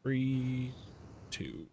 3, 2.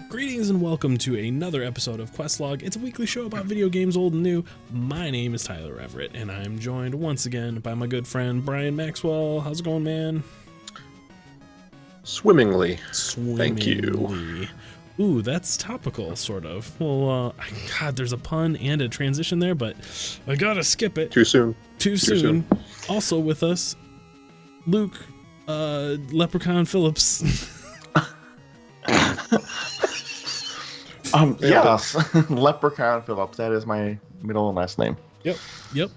Greetings and welcome to another episode of Questlog. It's a weekly show about video games old and new. My name is Tyler Everett, and I'm joined once again by my good friend Brian Maxwell. How's it going, man? Swimmingly. Thank you. Ooh, that's topical, sort of. Well, God, there's a pun and a transition there, but I gotta skip it. Too soon. Too soon. Also with us, Luke, Leprechaun Phillips. Yes, Leprechaun Phillips. That is my middle and last name. Yep.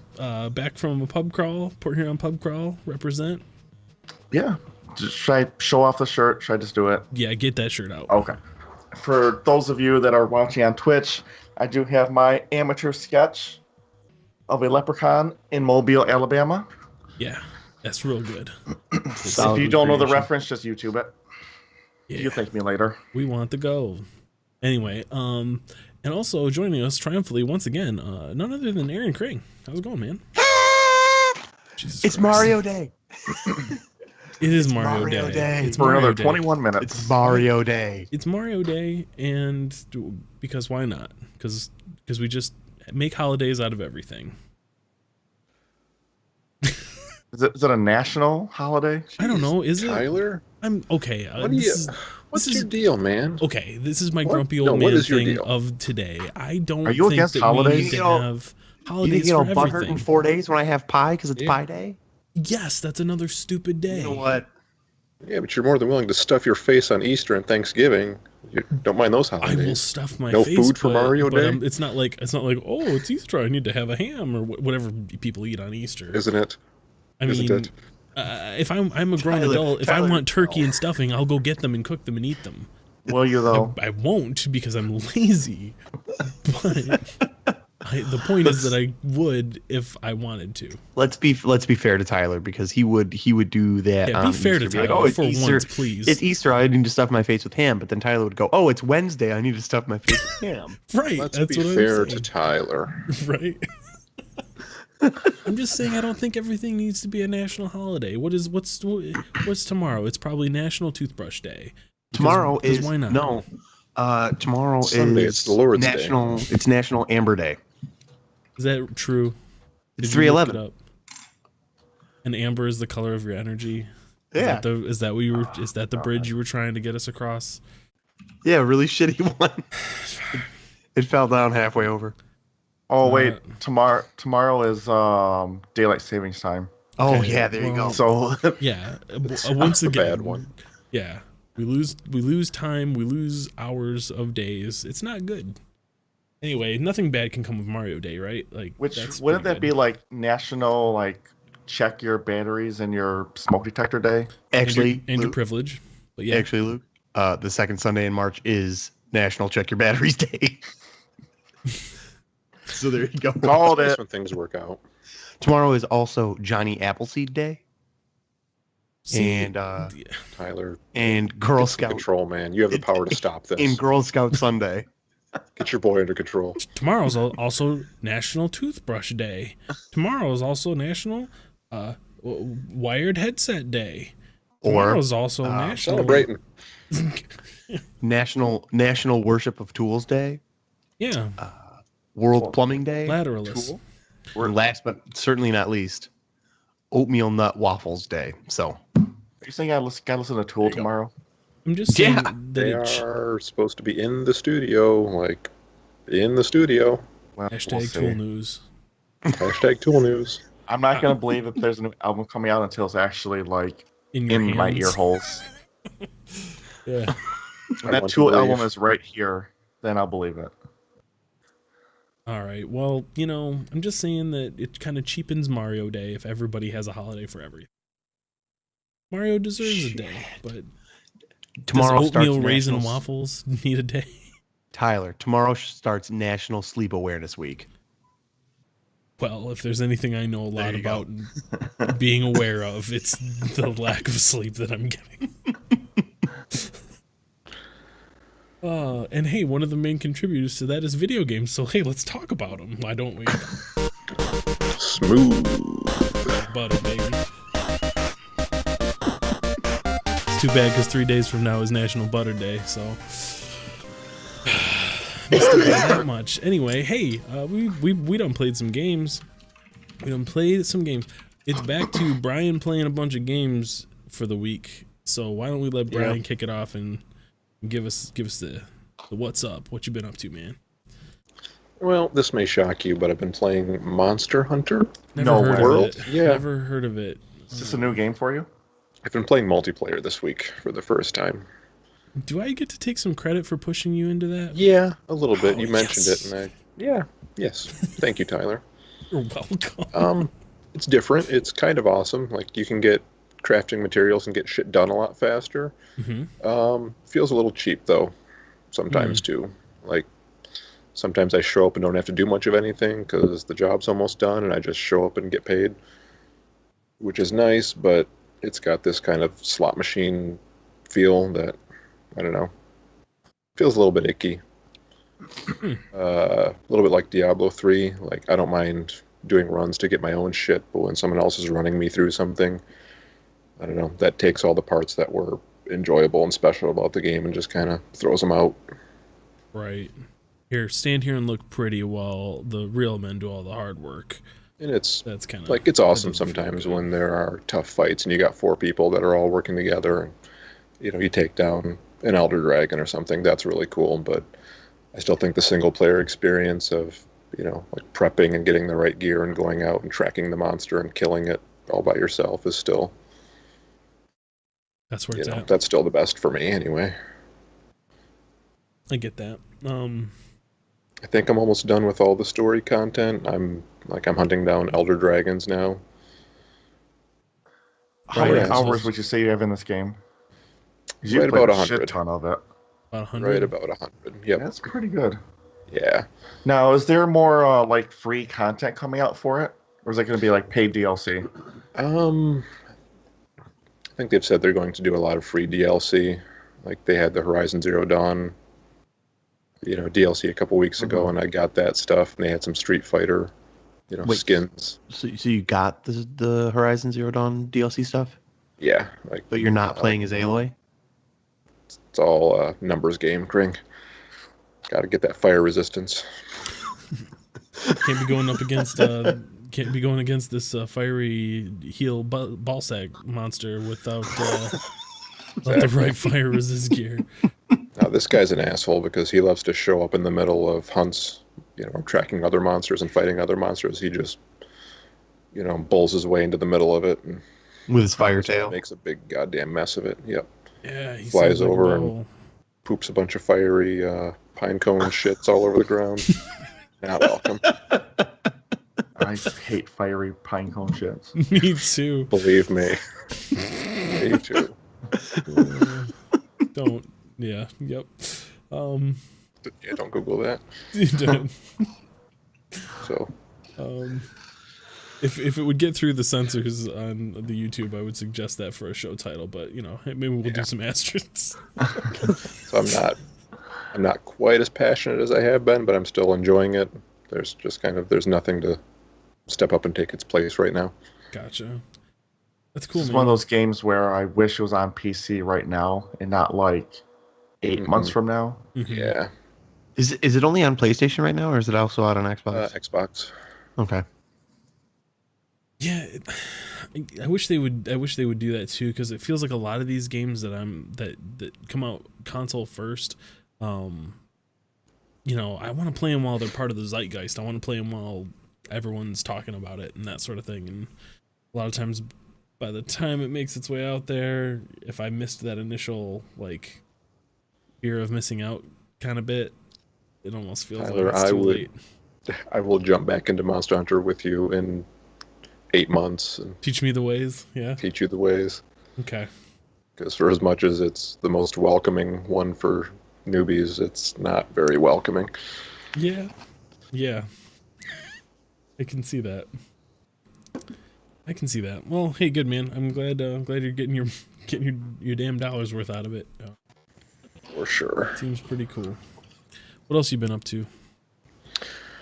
Back from a pub crawl, Port Huron pub crawl. Represent. Yeah. Should I show off the shirt? Should I just do it? Yeah, get that shirt out. Okay. For those of you that are watching on Twitch, I do have my amateur sketch of a leprechaun in Mobile, Alabama. Yeah, that's real good. If you don't know the reference, just YouTube it. Yeah. You'll thank me later. We want the gold. Anyway, and also joining us triumphantly once again, none other than Aaron Kring. How's it going, man? It's Christ. Mario Day. It is Mario Day. It's for another 21 minutes. It's Mario Day. It's Mario Day, and because why not? Because we just make holidays out of everything. Is it a national holiday? I don't know. Is it? Tyler? I'm okay. What's your deal, man? Okay, this is my grumpy old man thing of today. I don't. Are you think against that holidays? we need to have holidays you for butthurt everything. in 4 days when I have pie because it's Pie Day. Yes, that's another stupid day. You know what? Yeah, but you're more than willing to stuff your face on Easter and Thanksgiving. You don't mind those holidays. I will stuff my no face. Food for Mario Day. It's not like oh, it's Easter. I need to have a ham or whatever people eat on Easter. Isn't it? If I'm a grown adult, if I want turkey and stuffing, I'll go get them and cook them and eat them. Will you though? I won't because I'm lazy. But the point is that I would if I wanted to. Let's be fair to Tyler because he would do that. Yeah, be fair to Tyler. Like, for Easter, once, please. It's Easter. I need to stuff my face with ham. But then Tyler would go, "Oh, it's Wednesday. I need to stuff my face with ham." Right. Let's that's be what fair I'm to saying. Tyler. Right. I'm just saying I don't think everything needs to be a national holiday. What's tomorrow? It's probably National Toothbrush Day. Tomorrow because is why not? No. Tomorrow Sunday, is it's the Lord's National. Day. It's National Amber Day. Is that true? It's Did you look 3/11. it up? And amber is the color of your energy. Yeah. Is that what you were? Is that the bridge you were trying to get us across? Yeah, really shitty one. It fell down halfway over. Oh wait, tomorrow is daylight savings time. Oh Okay, yeah, there you go. So Yeah. Once a again, bad one. Yeah, we lose time. We lose hours of days. It's not good. Anyway, nothing bad can come with Mario Day, right? Like, that's wouldn't pretty that be good. like national check your batteries and your smoke detector day? Actually, and your Luke, privilege? But yeah, Actually, Luke, the second Sunday in March is National Check Your Batteries Day. So there you go. Called That's it. when things work out. Tomorrow is also Johnny Appleseed Day See, and Tyler, Girl get Scout control, man. You have the power to stop this. and Girl Scout Sunday. Get your boy under control. tomorrow's also National Toothbrush Day. Tomorrow is also National Wired Headset Day. Tomorrow's also National Celebrating. National Worship of Tools Day. Yeah, World Plumbing Day. Lateralist. Or last but certainly not least, Oatmeal Nut Waffles Day. So Are you saying I gotta listen to Tool tomorrow? I'm just saying Yeah. that They it are supposed to be in the studio, in the studio. Well, hashtag we'll see. Tool News. Hashtag Tool News. I'm not gonna believe if there's a new album coming out until it's actually In your in my hands. ear holes. Yeah. When I that want to Tool believe. album is right here, then I'll believe it. All right. Well, I'm just saying that it kind of cheapens Mario Day if everybody has a holiday for everything. Mario deserves a day, but tomorrow does starts oatmeal raisin National- waffles need a day? Tyler, tomorrow starts National Sleep Awareness Week. Well, if there's anything I know a lot There you about being aware of, it's the lack of sleep that I'm getting. And hey, one of the main contributors to that is video games, so hey, let's talk about them. Why don't we? Smooth. Butter, baby. It's too bad because 3 days from now is National Butter Day, so missed it by that much. Anyway, hey, we done played some games. It's back to Brian playing a bunch of games for the week. So why don't we let Brian kick it off and give us the what's up? What you been up to, man? Well, this may shock you, but I've been playing Monster Hunter. Never heard of it. Yeah. Never heard of it. Is this a new game for you? I've been playing multiplayer this week for the first time. Do I get to take some credit for pushing you into that? Yeah, a little bit. Oh, You mentioned yes. it, and yes. Thank you, Tyler. You're welcome. It's different. It's kind of awesome. Like, you can get crafting materials and get shit done a lot faster. Mm-hmm. Feels a little cheap, though, sometimes, too. Like, sometimes I show up and don't have to do much of anything because the job's almost done, and I just show up and get paid, which is nice, but it's got this kind of slot machine feel that, I don't know, feels a little bit icky. A little bit like Diablo 3. Like, I don't mind doing runs to get my own shit, but when someone else is running me through something, I don't know, that takes all the parts that were enjoyable and special about the game and just kind of throws them out. Right. Here, stand here and look pretty while the real men do all the hard work. And that's kind of like, it's awesome sometimes when there are tough fights and you got 4 people that are all working together and, you know, you take down an Elder Dragon or something. That's really cool, but I still think the single player experience of, you know, like prepping and getting the right gear and going out and tracking the monster and killing it all by yourself is still, that's where it's at. That's still the best for me anyway. I get that. I think I'm almost done with all the story content. I'm hunting down Elder Dragons now. How many Right. hours would you say you have in this game? 'Cause Right you played about a 100. shit ton of it. About 100. Right about 100. Yep. That's pretty good. Yeah. Now, is there more like free content coming out for it, or is it going to be like paid DLC? I think they've said they're going to do a lot of free DLC. Like, they had the Horizon Zero Dawn, DLC a couple weeks ago, and I got that stuff. And they had some Street Fighter, Wait. skins. So you got the Horizon Zero Dawn DLC stuff, Yeah, like, but you're not playing as Aloy? it's all a numbers game, Kring. Got to get that fire resistance. Can't be going up against this fiery heel ball sack monster without the right fire resist gear. Now, this guy's an asshole because he loves to show up in the middle of hunts, tracking other monsters and fighting other monsters. He just, bulls his way into the middle of it and With his fire tail? makes a big goddamn mess of it. Yep. Yeah, he Flies sounds like a over and bubble. poops a bunch of fiery pine cone shits all over the ground. Not welcome. I hate fiery pine cone shits. Me too. Believe me. Me too. Don't. Yeah. Yep. Yeah, don't Google that. Don't. So, If it would get through the censors on the YouTube, I would suggest that for a show title. But maybe we'll do some asterisks. so I'm not quite as passionate as I have been, but I'm still enjoying it. There's just there's nothing to step up and take its place right now. Gotcha. That's cool, It's man. one of those games where I wish it was on PC right now and not like 8 months from now. Mhm. Yeah. Is it only on PlayStation right now, or is it also out on Xbox? Xbox. Okay. Yeah, I wish they would. I wish they would do that too, because it feels like a lot of these games that come out console first. I want to play them while they're part of the zeitgeist. I want to play them while everyone's talking about it and that sort of thing. And a lot of times, by the time it makes its way out there, if I missed that initial fear of missing out kind of bit, it almost feels Tyler, like it's too late. I will jump back into Monster Hunter with you in 8 months and Teach me the ways. Yeah. teach you the ways. Okay. Because for as much as it's the most welcoming one for newbies, it's not very welcoming. Yeah. Yeah. I can see that. I can see that. Well, hey, good man. I'm glad you're getting your damn dollars worth out of it. For sure. Seems pretty cool. What else you been up to?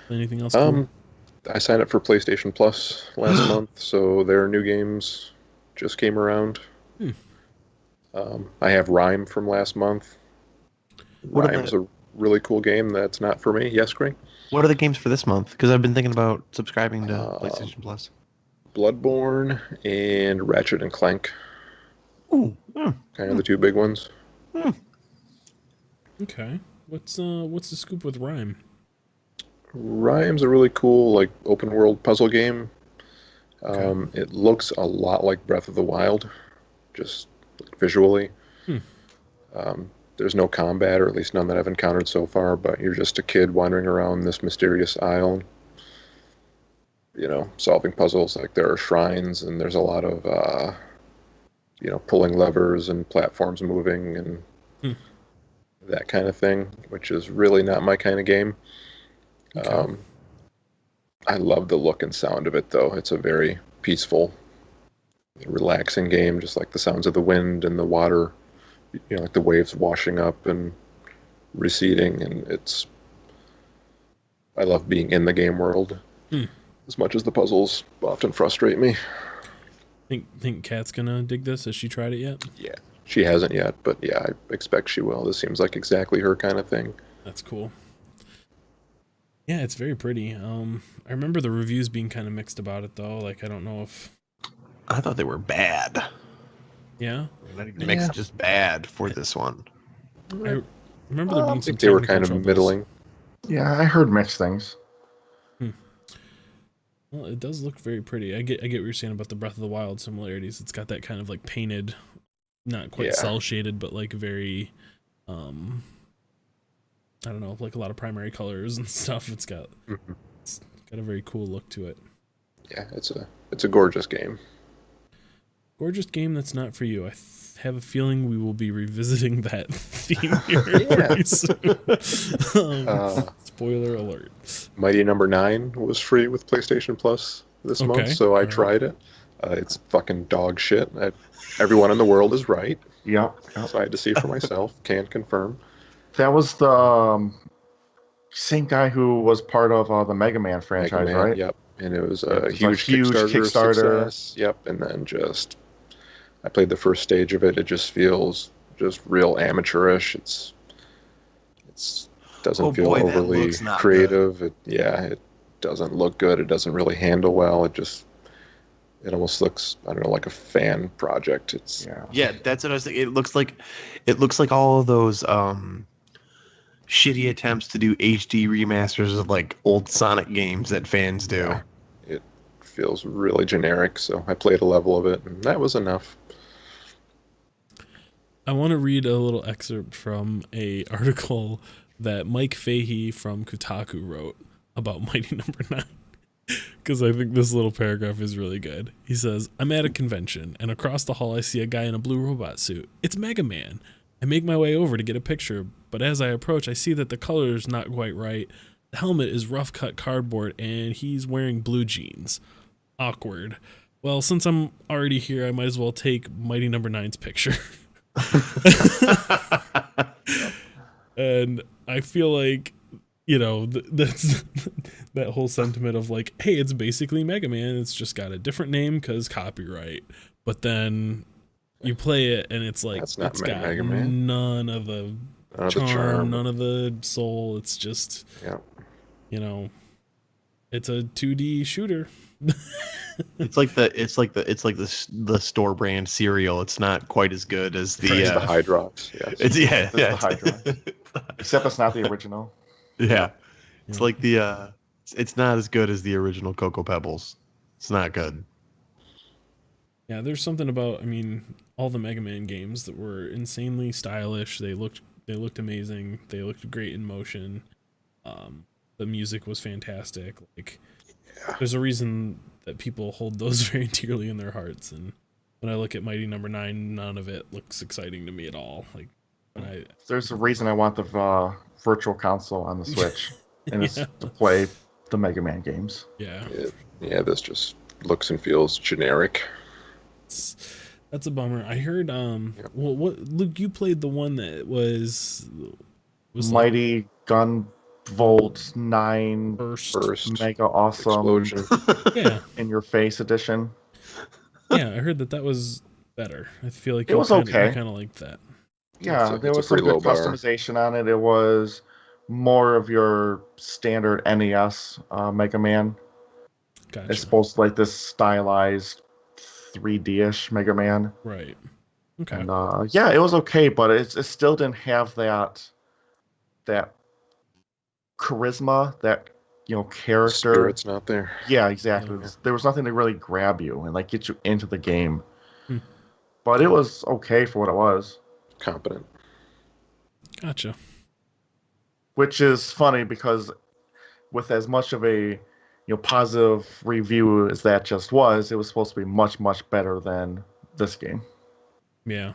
Anything else cool? I signed up for PlayStation Plus last month, so their new games just came around. I have Rime from last month. Rime's a really cool game that's not for me. Yes, Greg? What are the games for this month? Because I've been thinking about subscribing to PlayStation Plus. Bloodborne and Ratchet and Clank. Ooh. Kind of the two big ones. Okay. What's the scoop with Rime? Rime's a really cool, like, open world puzzle game. Okay. It looks a lot like Breath of the Wild, just visually. There's no combat, or at least none that I've encountered so far, but you're just a kid wandering around this mysterious isle, solving puzzles. Like, there are shrines, and there's a lot of, pulling levers and platforms moving and that kind of thing, which is really not my kind of game. Okay. I love the look and sound of it, though. It's a very peaceful, relaxing game, just like the sounds of the wind and the water, like the waves washing up and receding, and I love being in the game world as much as the puzzles often frustrate me. Think Kat's gonna dig this? Has she tried it yet? Yeah, she hasn't yet, but yeah, I expect she will. This seems like exactly her kind of thing. That's cool. Yeah, it's very pretty. I remember the reviews being kind of mixed about it, though. Like, I don't know if... I thought they were bad. Yeah? Not even mixed, just bad for this one. I remember there being some they were technical kind of troubles. middling. Yeah, I heard mixed things. Well, it does look very pretty. I get what you're saying about the Breath of the Wild similarities. It's got that kind of, like, painted, not quite cel-shaded, but, like, very... I don't know, like a lot of primary colors and stuff. It's got a very cool look to it. Yeah, it's a gorgeous game. Gorgeous game that's not for you. I have a feeling we will be revisiting that theme here pretty soon. Spoiler alert. Mighty Number 9 was free with PlayStation Plus this month, so I tried it. It's fucking dog shit. Everyone in the world is right. Yep. So I had to see for myself. Can confirm. That was the same guy who was part of the Mega Man franchise, right? Yep. And it was a huge Kickstarter. success. Yep. And then I played the first stage of it. It just feels just real amateurish. It doesn't feel overly creative. It doesn't look good. It doesn't really handle well. It almost looks, I don't know, like a fan project. Yeah, that's what I was thinking. It looks like all of those shitty attempts to do HD remasters of like old Sonic games that fans do. Yeah, it feels really generic, so I played a level of it, and that was enough. I want to read a little excerpt from a article that Mike Fahey from Kotaku wrote about Mighty Number 9. Because I think this little paragraph is really good. He says, I'm at a convention, and across the hall I see a guy in a blue robot suit. It's Mega Man. I make my way over to get a picture, but as I approach, I see that the color is not quite right. The helmet is rough-cut cardboard, and he's wearing blue jeans. Awkward. Well, since I'm already here, I might as well take Mighty Number 9's picture. And I feel like, that's that whole sentiment of like, hey, it's basically Mega Man. It's just got a different name because copyright. But then you play it and it's like, it's got Mega Man. None of the charm, none of the soul. It's just, it's a 2D shooter. It's like the store brand cereal. It's not quite as good as the Hydrox. Yes. It's the Hydrox. Except it's not the original. Yeah. It's like it's not as good as the original Cocoa Pebbles. It's not good. Yeah, there's something about, all the Mega Man games that were insanely stylish. They looked amazing. They looked great in motion. The music was fantastic. Like, there's a reason that people hold those very dearly in their hearts. And when I look at Mighty Number 9, none of it looks exciting to me at all. Like, there's a reason I want the virtual console on the Switch, and it's to play the Mega Man games. Yeah. Yeah, this just looks and feels generic. That's a bummer. I heard well, what Luke, you played the one that was like Mighty Gunvolt 9 first. Mega Awesome Explosion. Yeah. in your face edition. Yeah, I heard that was better. I feel like It was okay. You kind of liked that. Yeah, there It's a was some pretty good low bar. customization on it. It was more of your standard NES Mega Man. Gotcha. It's supposed to like this stylized 3D-ish Mega Man. Right. Okay. And yeah, it was okay, but it still didn't have that charisma, that character. Spirit's not there. Yeah, exactly. Yeah. There was nothing to really grab you and like get you into the game. Hmm. But it was okay for what it was. Competent. Gotcha. Which is funny because with as much of a positive review as that just was, it was supposed to be much, much better than this game. Yeah.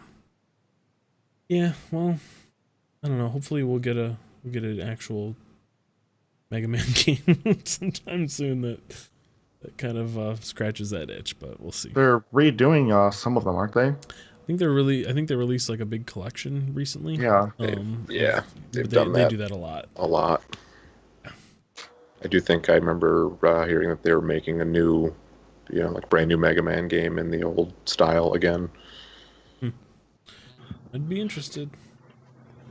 Yeah, well, I don't know. Hopefully we'll get an actual Mega Man game sometime soon that kind of scratches that itch, but we'll see. They're redoing some of them, aren't they? I think they released like a big collection recently. Yeah. They've done that. They do that a lot. A lot. I do think I remember hearing that they were making a new, like brand new Mega Man game in the old style again. I'd be interested.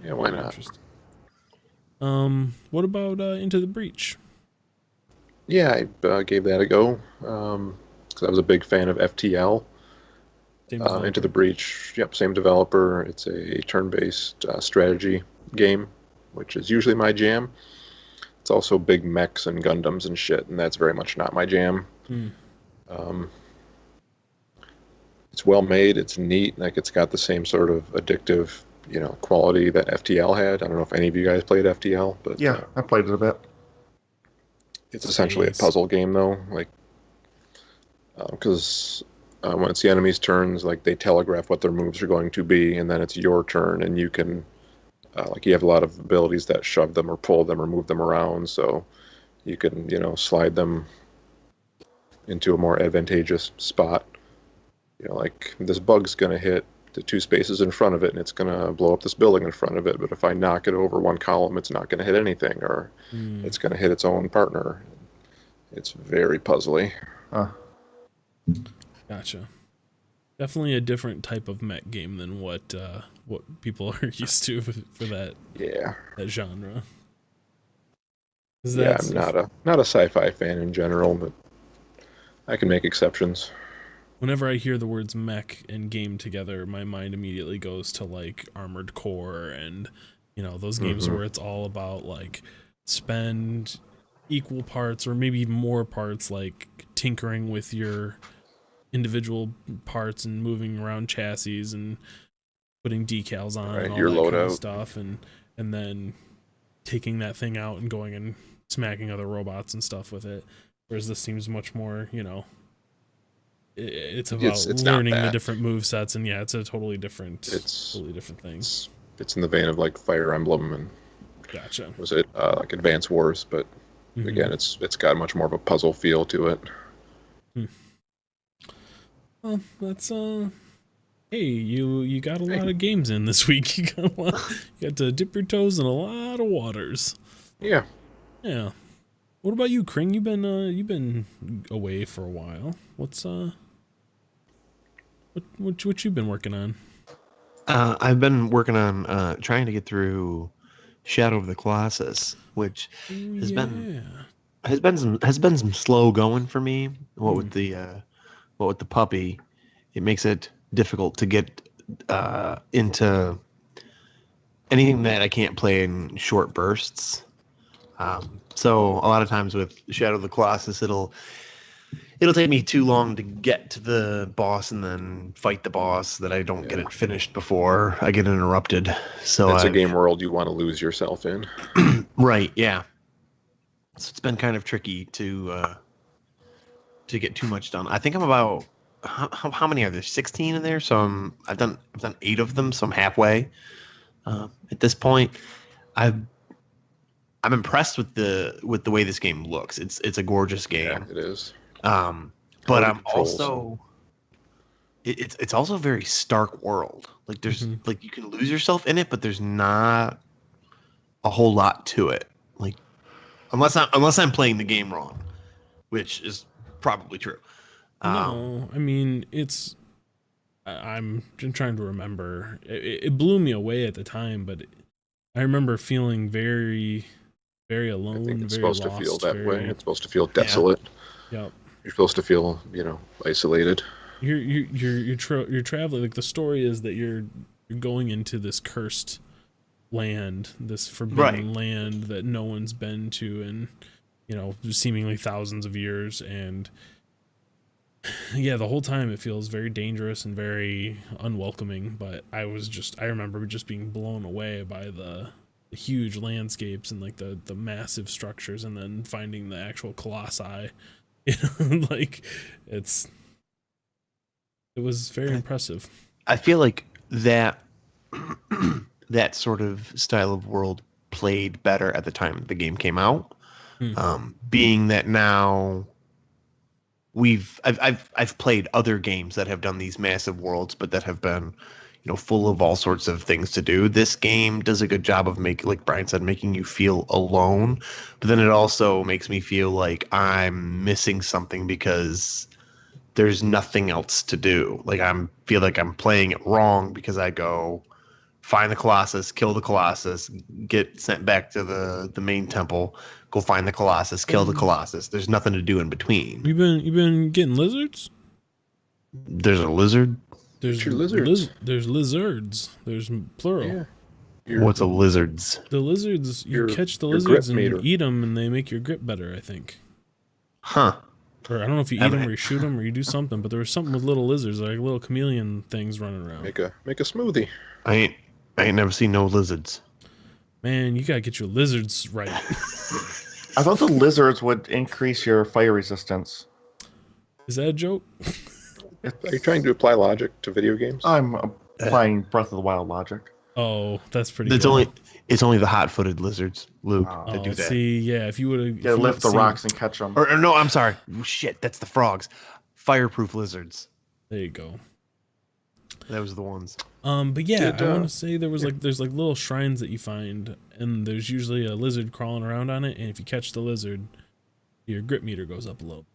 Yeah, why not? What about Into the Breach? Yeah, I gave that a go because I was a big fan of FTL. Into the Breach, yep, same developer. It's a turn-based strategy game, which is usually my jam. It's also big mechs and Gundams and shit, and that's very much not my jam. It's well made, it's neat, like it's got the same sort of addictive, quality that FTL had. I don't know if any of you guys played FTL, but yeah, I played it a bit. It's essentially a puzzle game, though, like because when it's the enemy's turns, like they telegraph what their moves are going to be, and then it's your turn, and you can you have a lot of abilities that shove them or pull them or move them around, so you can slide them into a more advantageous spot. Like this bug's gonna hit the 2 spaces in front of it, and it's gonna blow up this building in front of it. But if I knock it over one column, it's not gonna hit anything, or it's gonna hit its own partner. It's very puzzly. Gotcha. Definitely a different type of mech game than what people are used to for that genre. I'm not a sci-fi fan in general, but I can make exceptions. Whenever I hear the words mech and game together, my mind immediately goes to like Armored Core and those games where it's all about like spend equal parts or maybe even more parts, like tinkering with your individual parts and moving around chassis and putting decals on and all your that kind loadout of stuff, and then taking that thing out and going and smacking other robots and stuff with it. Whereas this seems much more, it's about learning the different move sets, and it's a totally different thing. It's in the vein of like Fire Emblem and Gotcha. Was it like Advance Wars, but again, it's got much more of a puzzle feel to it. Well, that's hey, you got a lot of games in this week. You got to dip your toes in a lot of waters. Yeah. Yeah. What about you, Kring? You've been away for a while. What's what you been working on? I've been working on trying to get through Shadow of the Colossus, which has been some slow going for me. What with the puppy, it makes it difficult to get into anything that I can't play in short bursts. So a lot of times with Shadow of the Colossus, it'll take me too long to get to the boss and then fight the boss that I don't get it finished before I get interrupted. So it's a game world you want to lose yourself in. Right, yeah. So it's been kind of tricky to get too much done. I think I'm about how many are there? 16 in there. So I've done 8 of them. So I'm halfway at this point. I'm impressed with the way this game looks. It's a gorgeous game. Yeah, it is. But the I'm controls. also it's also a very stark world. Like there's like you can lose yourself in it, but there's not a whole lot to it. Like unless I'm playing the game wrong, which is probably true. No, I mean I'm just trying to remember. It blew me away at the time, but I remember feeling very, very alone. I think it's very supposed lost, to feel that way. very, It's supposed to feel desolate. Yep. You're supposed to feel, isolated. You're traveling. Like the story is that you're going into this cursed land, this forbidden land that no one's been to in, seemingly thousands of years, and yeah, the whole time it feels very dangerous and very unwelcoming. But I remember just being blown away by the huge landscapes and like the massive structures, and then finding the actual colossi. Like it was very impressive. I feel like that that sort of style of world played better at the time the game came out. Being that now I've played other games that have done these massive worlds, but that have been, full of all sorts of things to do. This game does a good job of like Brian said, making you feel alone, but then it also makes me feel like I'm missing something because there's nothing else to do. Like feel like I'm playing it wrong because I go find the Colossus, kill the Colossus, get sent back to the main temple, go find the Colossus, kill the Colossus. There's nothing to do in between. You've been getting lizards? There's a lizard. There's lizards. There's lizards. The's plural. Yeah. What's a lizards? The lizards, you catch the your lizards grip and meter. eat them, and they make your grip better, I think. Huh. Or I don't know if you eat them or you shoot them or you do something, but there was something with little lizards, like little chameleon things running around. Make a smoothie. I ain't never seen no lizards. Man, you gotta get your lizards right. I thought the lizards would increase your fire resistance. Is that a joke? Are you trying to apply logic to video games? I'm applying Breath of the Wild logic. Oh, that's pretty It's good. it's only the hot-footed lizards, Luke, that Oh, do that. see, yeah, if you would have... Yeah, lift the rocks and catch them. Or no, I'm sorry. Shit, that's the frogs. Fireproof lizards. There you go. That was the ones. But yeah, Did, I want to say there's like little shrines that you find, and there's usually a lizard crawling around on it, and if you catch the lizard, your grip meter goes up a little.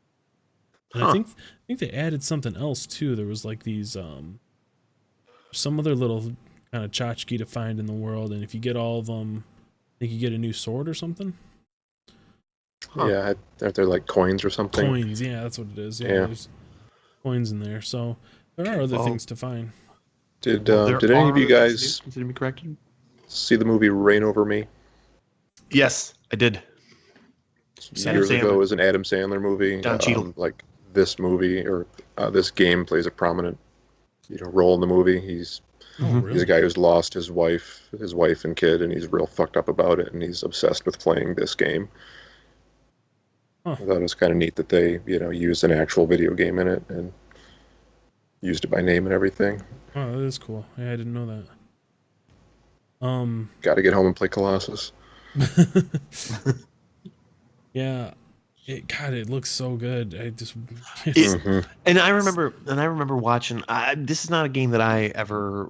And I think they added something else too. There was like these some other little kind of tchotchke to find in the world, and if you get all of them, I think you get a new sword or something. Yeah, aren't there like coins or something? Coins, yeah, that's what it is. Yeah, Yeah. there's coins in there. So there are other things to find. Did any of you guys consider me corrected? see the movie Reign Over Me? Yes, I did. Years ago, it was an Adam Sandler movie. Don Cheadle. Like this movie or this game plays a prominent, role in the movie. He's Oh, he's really? a guy who's lost his wife and kid, and he's real fucked up about it, and he's obsessed with playing this game. Huh. I thought it was kind of neat that they, used an actual video game in it and used it by name and everything. Oh, that is cool. Yeah, I didn't know that. Got to get home and play Colossus. Yeah, it looks so good. And I remember watching. This is not a game that I ever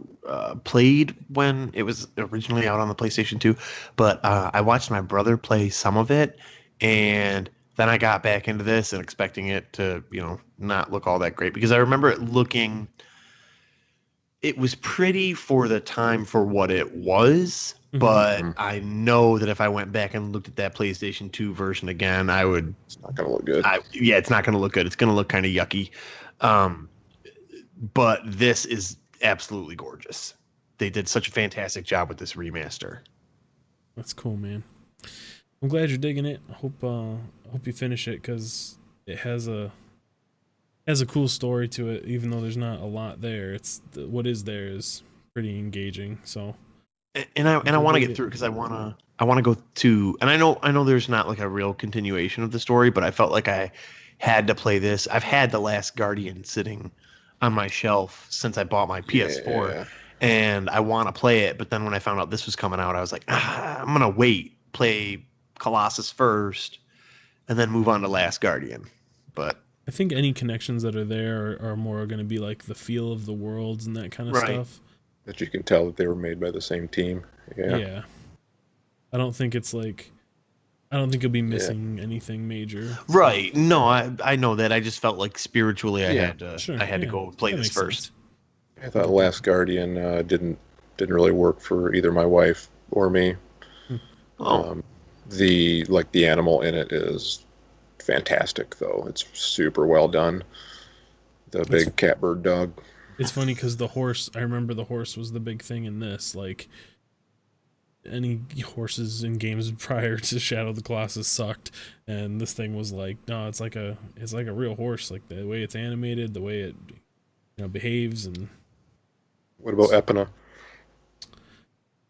played when it was originally out on the PlayStation 2, but I watched my brother play some of it, and then I got back into this and expecting it to, not look all that great because I remember it looking. It was pretty for the time for what it was, but I know that if I went back and looked at that PlayStation 2 version again, I would. It's not going to look good. It's not going to look good. It's going to look kind of yucky. But this is absolutely gorgeous. They did such a fantastic job with this remaster. That's cool, man. I'm glad you're digging it. I hope you finish it because it has a cool story to it. Even though there's not a lot there, what is there is pretty engaging. So, and I want to get through because I want to go to. And I know there's not like a real continuation of the story, but I felt like I had to play this. I've had The Last Guardian sitting on my shelf since I bought my PS4, Yeah. and I want to play it. But then when I found out this was coming out, I was like, I'm gonna wait, play Colossus first, and then move on to Last Guardian. But I think any connections that are there are more going to be like the feel of the worlds and that kind of stuff. That you can tell that they were made by the same team. Yeah. I don't think it's like, I don't think you'll be missing anything major. Right. No, I know that. I just felt like spiritually I had to go and play That this makes first. sense. I thought Last Guardian didn't really work for either my wife or me. Oh. The animal in it is fantastic, though. It's super well done. The big catbird dog. It's funny because the horse, I remember the horse was the big thing in this. Like, any horses in games prior to Shadow of the Colossus sucked, and this thing was like, no, it's like a real horse. Like the way it's animated, the way it behaves. And What about Epona?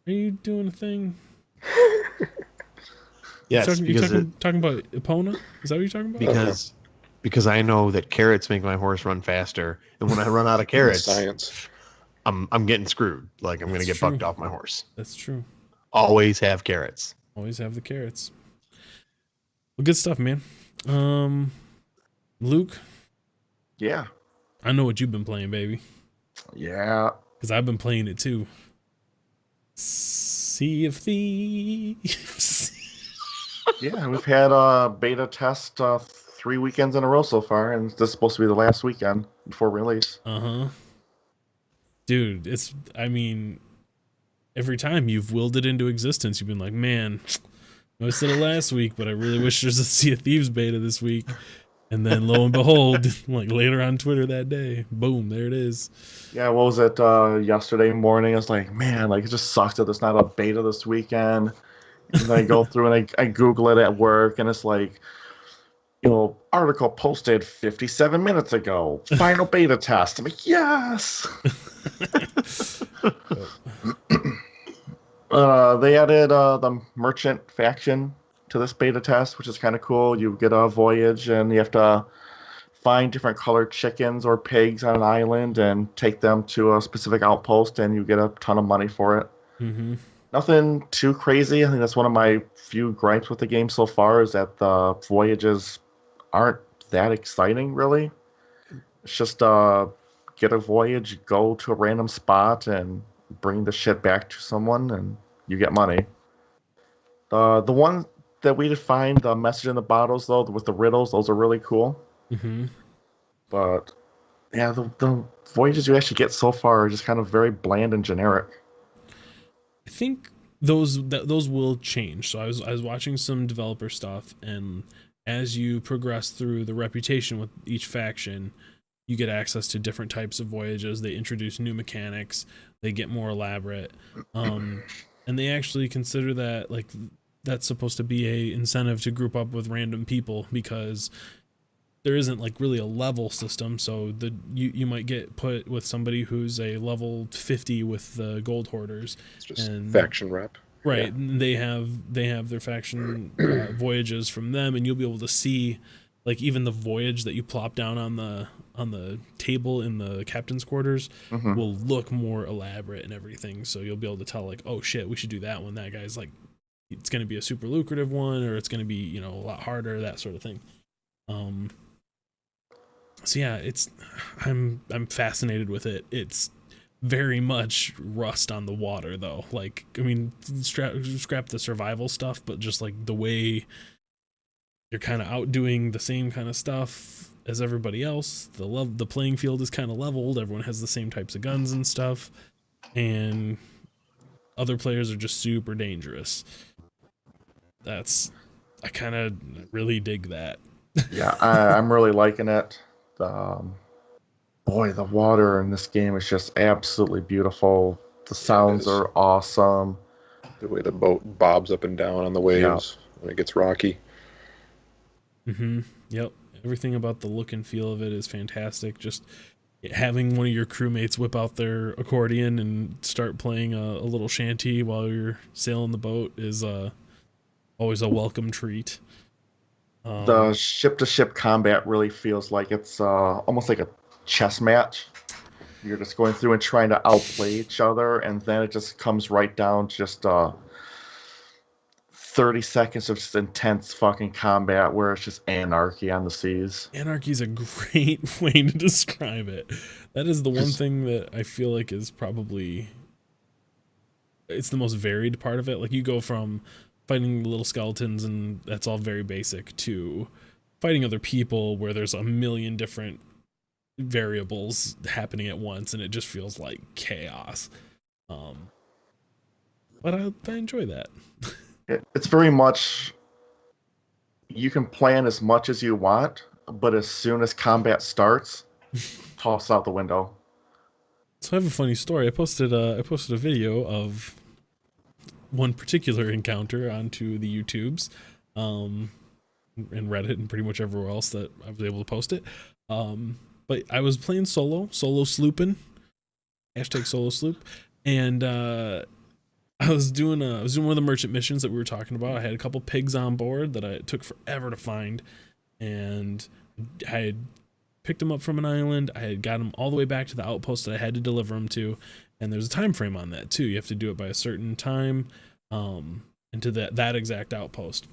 are you doing a thing? Yes, talking about Epona? Is that what you're talking about? Because I know that carrots make my horse run faster, and when I run out of carrots, Science. I'm getting screwed. Like I'm gonna get bucked off my horse. That's true. Always have carrots. Always have the carrots. Well, good stuff, man. Luke? Yeah. I know what you've been playing, baby. Yeah. Because I've been playing it too. Sea of Thieves. Yeah, we've had a beta test 3 weekends in a row so far, and this is supposed to be the last weekend before release. Dude, every time you've willed it into existence, you've been like, man, I said it last week, but I really wish there's a Sea of Thieves beta this week. And then lo and behold, like later on Twitter that day, boom, there it is. Yeah, what was it, yesterday morning? I was like, man, like it just sucks that there's not a beta this weekend. And then I go through and I Google it at work, and it's like, article posted 57 minutes ago, final beta test. I'm like, yes! They added the merchant faction to this beta test, which is kind of cool. You get a voyage, and you have to find different colored chickens or pigs on an island and take them to a specific outpost, and you get a ton of money for it. Mm-hmm. Nothing too crazy. I think that's one of my few gripes with the game so far, is that the voyages aren't that exciting, really. It's just get a voyage, go to a random spot, and bring the shit back to someone, and you get money. The one that we defined, the message in the bottles, though, with the riddles, those are really cool. Mm-hmm. But yeah, the voyages you actually get so far are just kind of very bland and generic. I think those will change. So I was watching some developer stuff, and as you progress through the reputation with each faction, you get access to different types of voyages. They introduce new mechanics. They get more elaborate. And they actually consider that like that's supposed to be a incentive to group up with random people, because there isn't like really a level system. So you might get put with somebody who's a level 50 with the gold hoarders. It's just faction rep. Right. Yeah. They have their faction voyages from them, and you'll be able to see like even the voyage that you plop down on the table in the captain's quarters will look more elaborate and everything. So you'll be able to tell like, oh shit, we should do that one. That guy's like, it's going to be a super lucrative one, or it's going to be, a lot harder, that sort of thing. So yeah, I'm fascinated with it. It's very much Rust on the water, though. Like, I mean, scrap the survival stuff, but just like the way you're kind of outdoing the same kind of stuff as everybody else. The playing field is kind of leveled. Everyone has the same types of guns and stuff, and other players are just super dangerous. I kind of really dig that. Yeah, I'm really liking it. Boy, the water in this game is just absolutely beautiful. The sounds are awesome. The way the boat bobs up and down on the waves when it gets rocky. Mm-hmm. Yep. Everything about the look and feel of it is fantastic. Just having one of your crewmates whip out their accordion and start playing a little shanty while you're sailing the boat is always a welcome treat. The ship-to-ship combat really feels like it's almost like a chess match. You're just going through and trying to outplay each other, and then it just comes right down to just 30 seconds of just intense fucking combat where it's just anarchy on the seas. Anarchy is a great way to describe it. That is the one thing that I feel like is probably, it's the most varied part of it. Like you go from fighting little skeletons and that's all very basic to fighting other people where there's a million different variables happening at once and it just feels like chaos. But I enjoy that. It's very much, you can plan as much as you want, but as soon as combat starts, toss out the window. So I have a funny story. I posted a video of one particular encounter onto the YouTubes, and Reddit and pretty much everywhere else that I was able to post it. But I was playing solo slooping, hashtag solo sloop, and I was doing one of the merchant missions that we were talking about. I had a couple pigs on board that it took forever to find, and I had picked them up from an island. I had got them all the way back to the outpost that I had to deliver them to, and there's a time frame on that too. You have to do it by a certain time, into that exact outpost.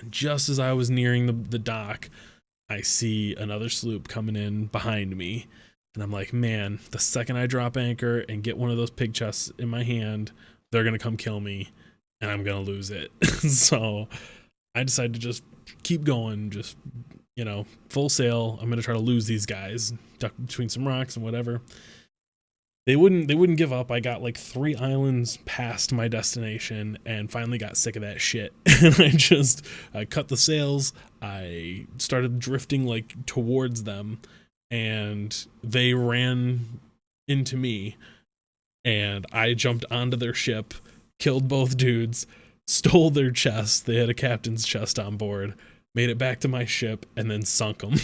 Just as I was nearing the dock, I see another sloop coming in behind me, and I'm like, man, the second I drop anchor and get one of those pig chests in my hand, they're gonna come kill me and I'm gonna lose it. So I decided to just keep going, just, you know, full sail. I'm gonna try to lose these guys, duck between some rocks and whatever. They wouldn't give up. I got like 3 islands past my destination and finally got sick of that shit. And I cut the sails. I started drifting like towards them and they ran into me. And I jumped onto their ship, killed both dudes, stole their chests. They had a captain's chest on board, made it back to my ship, and then sunk them.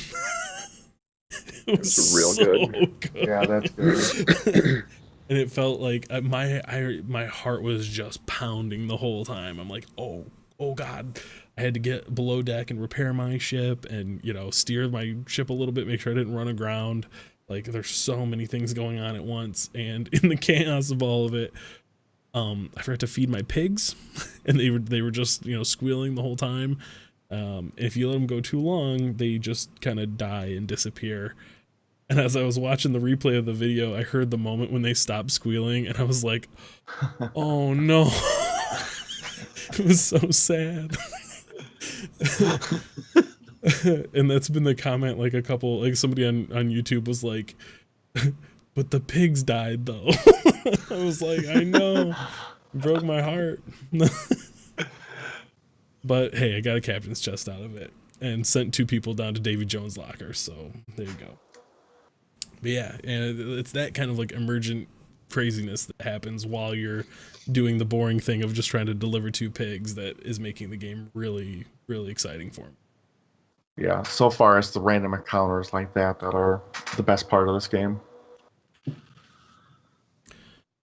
It was real so good. Yeah, that's good. And it felt like my heart was just pounding the whole time. I'm like, oh God. I had to get below deck and repair my ship and, you know, steer my ship a little bit, make sure I didn't run aground. Like, there's so many things going on at once, and in the chaos of all of it, I forgot to feed my pigs, and they were just, you know, squealing the whole time. If you let them go too long, they just kind of die and disappear. And as I was watching the replay of the video, I heard the moment when they stopped squealing, and I was like, oh no. It was so sad. And that's been the comment, like somebody on YouTube was like, but the pigs died though. I was like, I know, broke my heart. But hey, I got a captain's chest out of it and sent 2 people down to Davy Jones' locker, so there you go. But yeah, and it's that kind of like emergent craziness that happens while you're doing the boring thing of just trying to deliver 2 pigs that is making the game really, really exciting for me. Yeah, so far it's the random encounters like that are the best part of this game.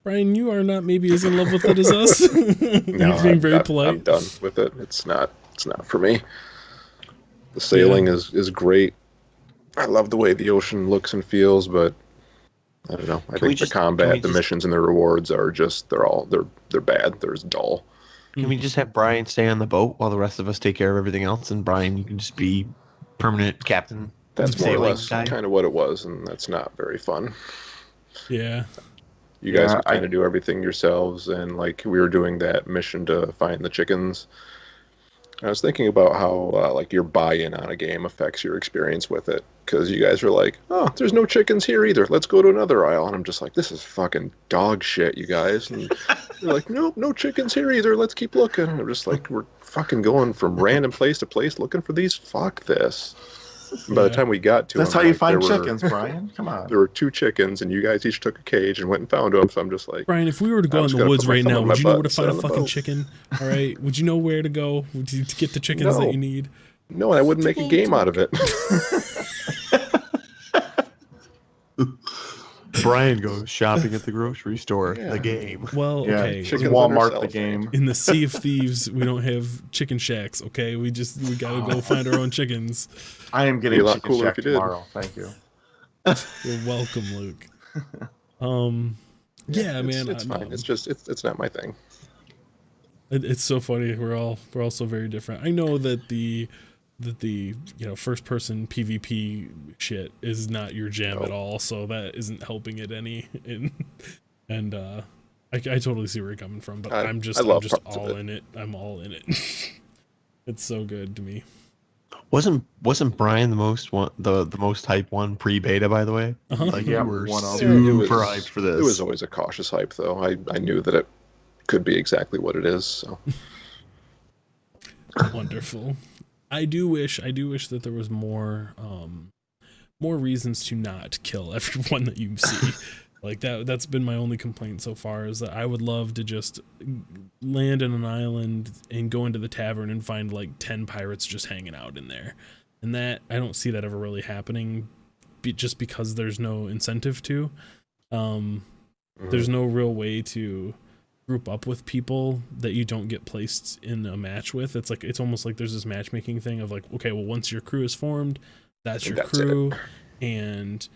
Brian, you are not maybe as in love with it as us. You're being very polite. I'm done with it. It's not for me. The sailing is great. I love the way the ocean looks and feels, but I don't know. I think the combat, the missions, and the rewards are just they're bad. They're dull. Can we just have Brian stay on the boat while the rest of us take care of everything else, and Brian, you can just be permanent captain? That's more or less kind of what it was, and that's not very fun. Yeah. You guys can kind of do everything yourselves, and like we were doing that mission to find the chickens. I was thinking about how like your buy-in on a game affects your experience with it, because you guys were like, oh, there's no chickens here either, let's go to another isle, and I'm just like, this is fucking dog shit, you guys. And they're like, nope, no chickens here either, let's keep looking. And I'm just like, we're fucking going from random place to place looking for these, fuck this. And by the time we got to that's them, how you find chickens, Brian. Come on. There were 2 chickens, and you guys each took a cage and went and found them. So I'm just like, Brian, if we were to go in the woods right now, would you know where to find a fucking chicken? All right, would you know where to go to get the chickens that you need? No, I wouldn't make a game out of it. Brian goes shopping at the grocery store. Yeah. The game. Well, okay. Walmart the game. In the Sea of Thieves, we don't have chicken shacks. Okay, we gotta go find our own chickens. I am getting a chicken shack tomorrow. Thank you. You're welcome, Luke. Yeah, man. It's fine. It's just it's not my thing. It's so funny. We're all so very different. I know that the first person PvP shit is not your jam at all, so that isn't helping it any. And I totally see where you're coming from, but I'm just all in it. I'm all in it. It's so good to me. Wasn't Brian the most hype one pre-beta, by the way? Uh-huh. Like, Yeah, you were one of super hyped for this. It was always a cautious hype, though. I knew that it could be exactly what it is. So wonderful. I do wish that there was more reasons to not kill everyone that you see. Like that's been my only complaint so far, is that I would love to just land in an island and go into the tavern and find like 10 pirates just hanging out in there. And that I don't see that ever really happening, just because there's no incentive to. There's no real way to group up with people that you don't get placed in a match with. It's almost like there's this matchmaking thing of like, okay, well, once your crew is formed, that's your crew. And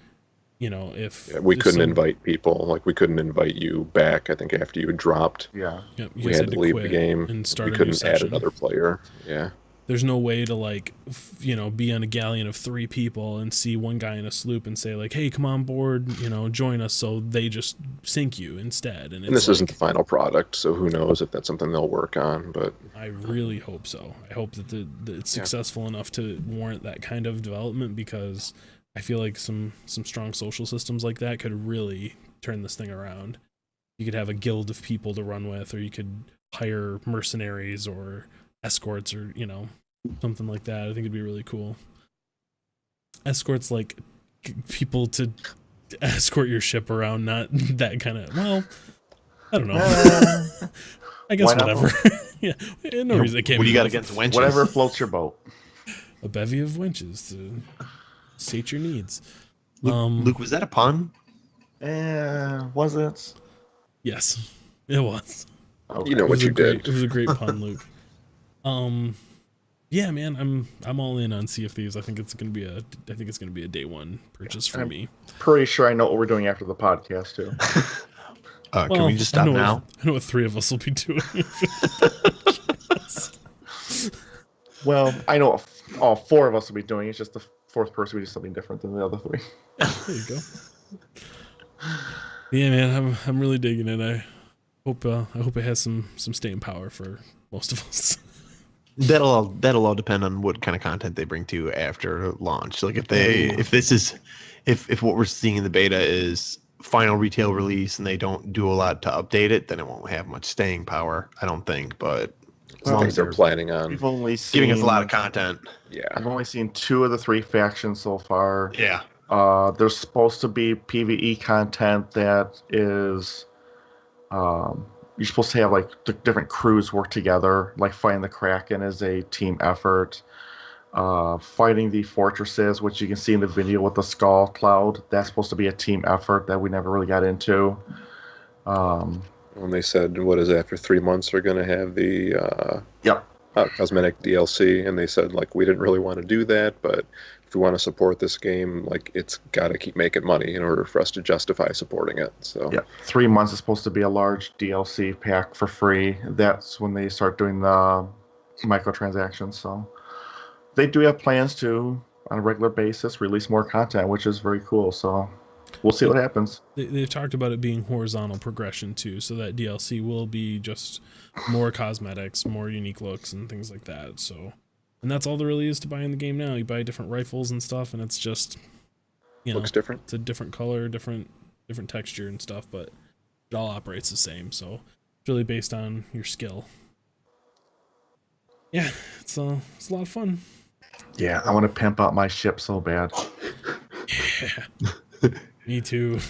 if we couldn't invite people, like we couldn't invite you back. I think after you had dropped, we had to leave the game and start. We couldn't add another player. Yeah, there's no way to like, be on a galleon of 3 people and see one guy in a sloop and say like, hey, come on board, join us. So they just sink you instead. And this isn't the final product, so who knows if that's something they'll work on. But I really hope so. I hope that it's successful enough to warrant that kind of development, because I feel like some strong social systems like that could really turn this thing around. You could have a guild of people to run with, or you could hire mercenaries or escorts, or something like that. I think it'd be really cool. Escorts, like people to escort your ship around, not that kind of. Well, I don't know. I guess whatever. Yeah, no reason. It can't. What do you be got against wenches? Whatever floats your boat. A bevy of wenches to sate your needs. Luke, was that a pun? Was it? Yes, it was. Okay. You know what you did. It was a great pun, Luke. Yeah, man, I'm all in on Sea of Thieves. I think it's gonna be a day one purchase for me. Pretty sure I know what we're doing after the podcast too. Can we just stop now? I know what 3 of us will be doing. Well, I know all 4 of us will be doing it. It's just the 4th person will do something different than the other 3. There you go. Yeah, man, I'm really digging it. I hope it has some staying power for most of us. That'll all depend on what kind of content they bring to you after launch. Like if what we're seeing in the beta is final retail release and they don't do a lot to update it, then it won't have much staying power, I don't think. But as long as they're planning on we've only seen, giving us a lot of content. Yeah, I've only seen 2 of the 3 factions so far. Yeah. There's supposed to be PvE content that is, you're supposed to have like the different crews work together, like fighting the Kraken is a team effort. Fighting the fortresses, which you can see in the video with the skull cloud, that's supposed to be a team effort that we never really got into. When they said, after 3 months we're going to have the cosmetic DLC, and they said like we didn't really want to do that, but if we want to support this game, like it's got to keep making money in order for us to justify supporting it. So 3 months is supposed to be a large DLC pack for free. That's when they start doing the microtransactions. So they do have plans to, on a regular basis, release more content, which is very cool. So we'll see what happens. They've talked about it being horizontal progression too, so that DLC will be just more cosmetics, more unique looks, and things like that. So, and that's all there really is to buy in the game now. You buy different rifles and stuff, and it's just, looks different. It's a different color, different texture and stuff, but it all operates the same. So it's really based on your skill. Yeah, it's a lot of fun. Yeah, I want to pimp out my ship so bad. Yeah. Me too.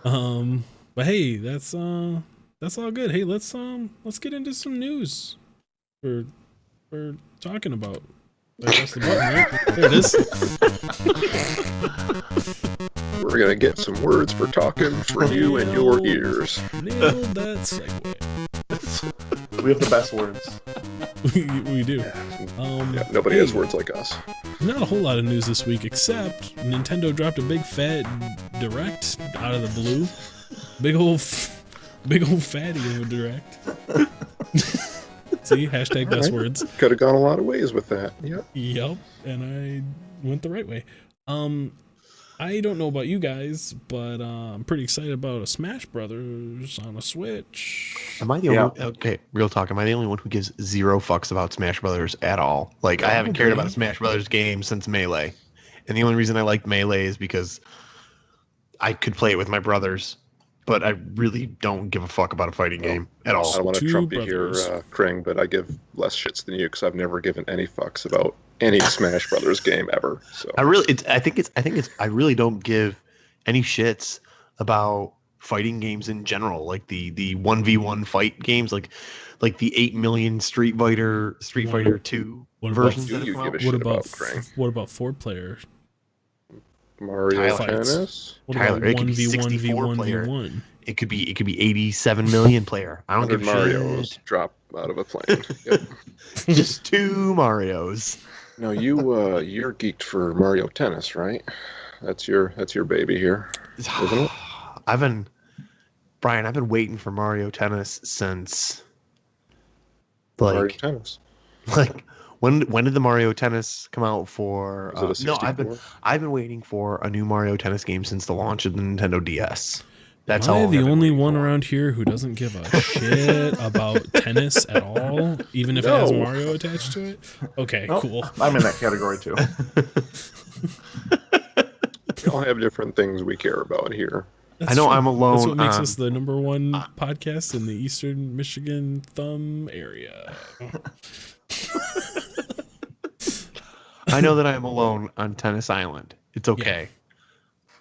But hey, that's all good. Hey, let's get into some news we're talking about. Press the button, right? There it is. We're gonna get some words for talking for you and your ears. Nailed that segue. We have the best words. we do. Nobody has words like us. Not a whole lot of news this week, except Nintendo dropped a big fat direct out of the blue. Big old Big old fatty of a direct. See, hashtag best words. Could have gone a lot of ways with that. Yep. Yep, and I went the right way. I don't know about you guys, but I'm pretty excited about a Smash Brothers on a Switch. Am I the only okay, real talk, am I the only one who gives zero fucks about Smash Brothers at all? Like, I haven't cared about a Smash Brothers game since Melee. And the only reason I liked Melee is because I could play it with my brothers, but I really don't give a fuck about a fighting game at all. I don't want to trump you here, Kring, but I give less shits than you because I've never given any fucks about any Smash Brothers game ever. So I really don't give any shits about fighting games in general, like the 1v1 fight games, like the 8 million Street Fighter 2 versions. What about 4-player? Mario Tennis? Tyler, it could be 64 player. It could be 87 million player. I don't give a Marios shit. Drop out of a plane. Yep. Just 2 Marios. No, you're geeked for Mario Tennis, right? That's your baby here, isn't it? I've been waiting for Mario Tennis since Mario Tennis. Like when did the Mario Tennis come out for? Was it a 64? I've been waiting for a new Mario Tennis game since the launch of the Nintendo DS. That's Am I all. the only one around here who doesn't give a shit about tennis at all, even if it has Mario attached to it? Okay, cool. I'm in that category too. We all have different things we care about here. I know I'm alone. That's what makes us the #1 podcast in the Eastern Michigan thumb area. I know that I'm alone on Tennis Island. It's okay.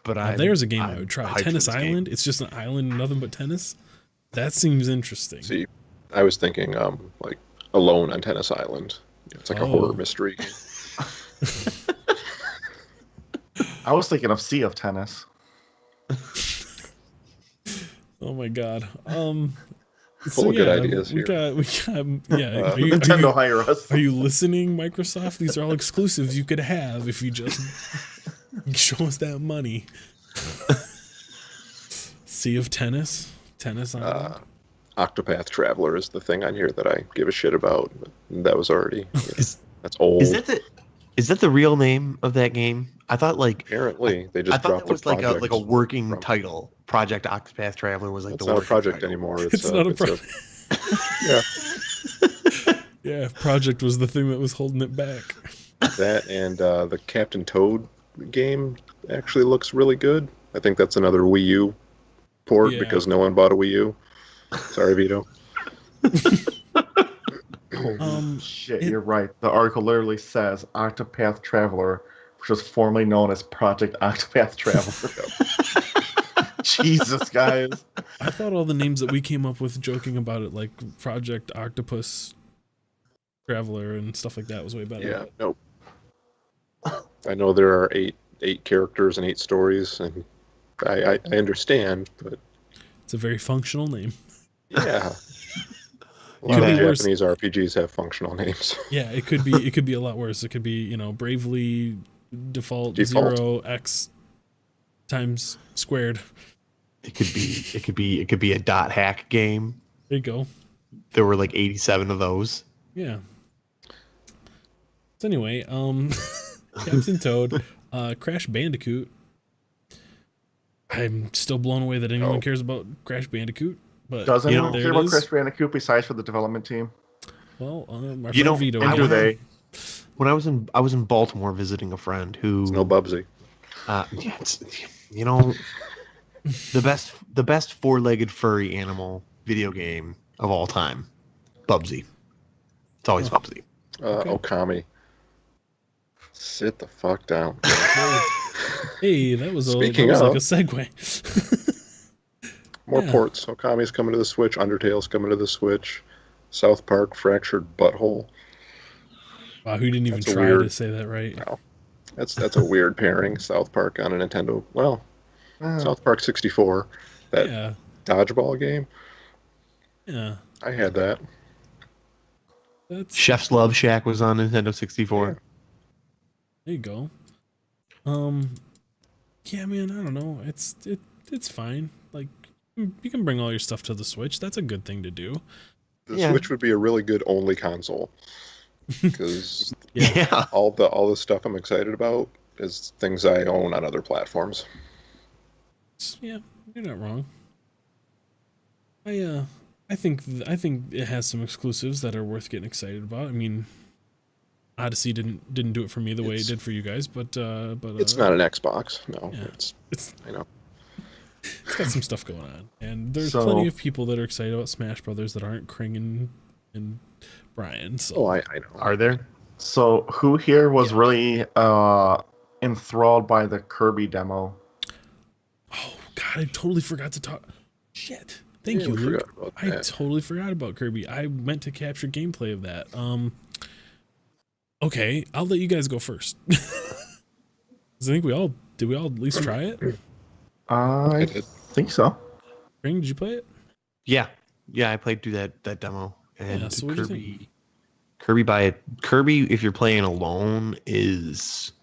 But there's a game I would try. Tennis Island. It's just an island, nothing but tennis. That seems interesting. See, I was thinking, like Alone on Tennis Island. It's like a horror mystery game. I was thinking of Sea of Tennis. Oh my god. Full of good ideas here. We got, yeah. Nintendo hire us. Are you listening, Microsoft? These are all exclusives you could have if you just show us that money. Sea of Tennis? Tennis Island? Octopath Traveler is the thing on here that I give a shit about. But that was already... that's old. Is that the real name of that game? I thought apparently they just dropped the project. I thought that was like a working title. Project Octopath Traveler was like it's not a project anymore. It's not a project. Yeah. Yeah, project was the thing that was holding it back. That and the Captain Toad game actually looks really good. I think that's another Wii U port because no one bought a Wii U. Sorry, Vito. Shit, you're right. The article literally says Octopath Traveler, which was formerly known as Project Octopath Traveler. Jesus, guys. I thought all the names that we came up with joking about it, like Project Octopus Traveler and stuff like that, was way better. Yeah, nope. I know there are eight characters and 8 stories, and I understand, but it's a very functional name. Yeah. A lot of Japanese RPGs have functional names. Yeah, it could be a lot worse. It could be, Bravely default 0 x times squared. It could be a dot hack game. There you go. There were like 87 of those. Yeah. So anyway, Captain Toad, Crash Bandicoot. I'm still blown away that anyone cares about Crash Bandicoot. But does anyone care about Crash Bandicoot besides for the development team? Well, my friend Vito. Do they? When I was in Baltimore visiting a friend who. It's no Bubsy. The best 4-legged furry animal video game of all time, Bubsy. It's always Bubsy. Okami. Sit the fuck down. Hey, that was like a segue. More ports. Okami's coming to the Switch. Undertale's coming to the Switch. South Park Fractured Butthole. Wow, who didn't even try to say that right? No. That's a weird pairing. South Park on a Nintendo. Well, South Park 64. That dodgeball game. Yeah. I had that. Chef's Love Shack was on Nintendo 64. Yeah. There you go. Yeah, man, I don't know. It's fine. Like, You can bring all your stuff to the Switch. That's a good thing to do. The Yeah. Switch would be a really good only console because Yeah. all the stuff I'm excited about is things I own on other platforms. Yeah, you're not wrong. I think it has some exclusives that are worth getting excited about. I mean, Odyssey didn't do it for me the way it did for you guys, but It's not an Xbox. No, yeah. it's I know. It's got some stuff going on, and there's So- plenty of people that are excited about Smash Brothers that aren't Kring and Brian. So Oh, I know. Are there? So who here was really enthralled by the Kirby demo? oh god, I totally forgot to talk. Shit. Thank Yeah, you, we Luke. forgot about I that. totally forgot about Kirby. I meant to capture gameplay of that. Okay, I'll let you guys go first. 'Cause I think we all at least try it? I did. think so. Kring, did you play it? Yeah. Yeah, I played through that demo. And Yeah, so what'd you think? Kirby, if you're playing alone, is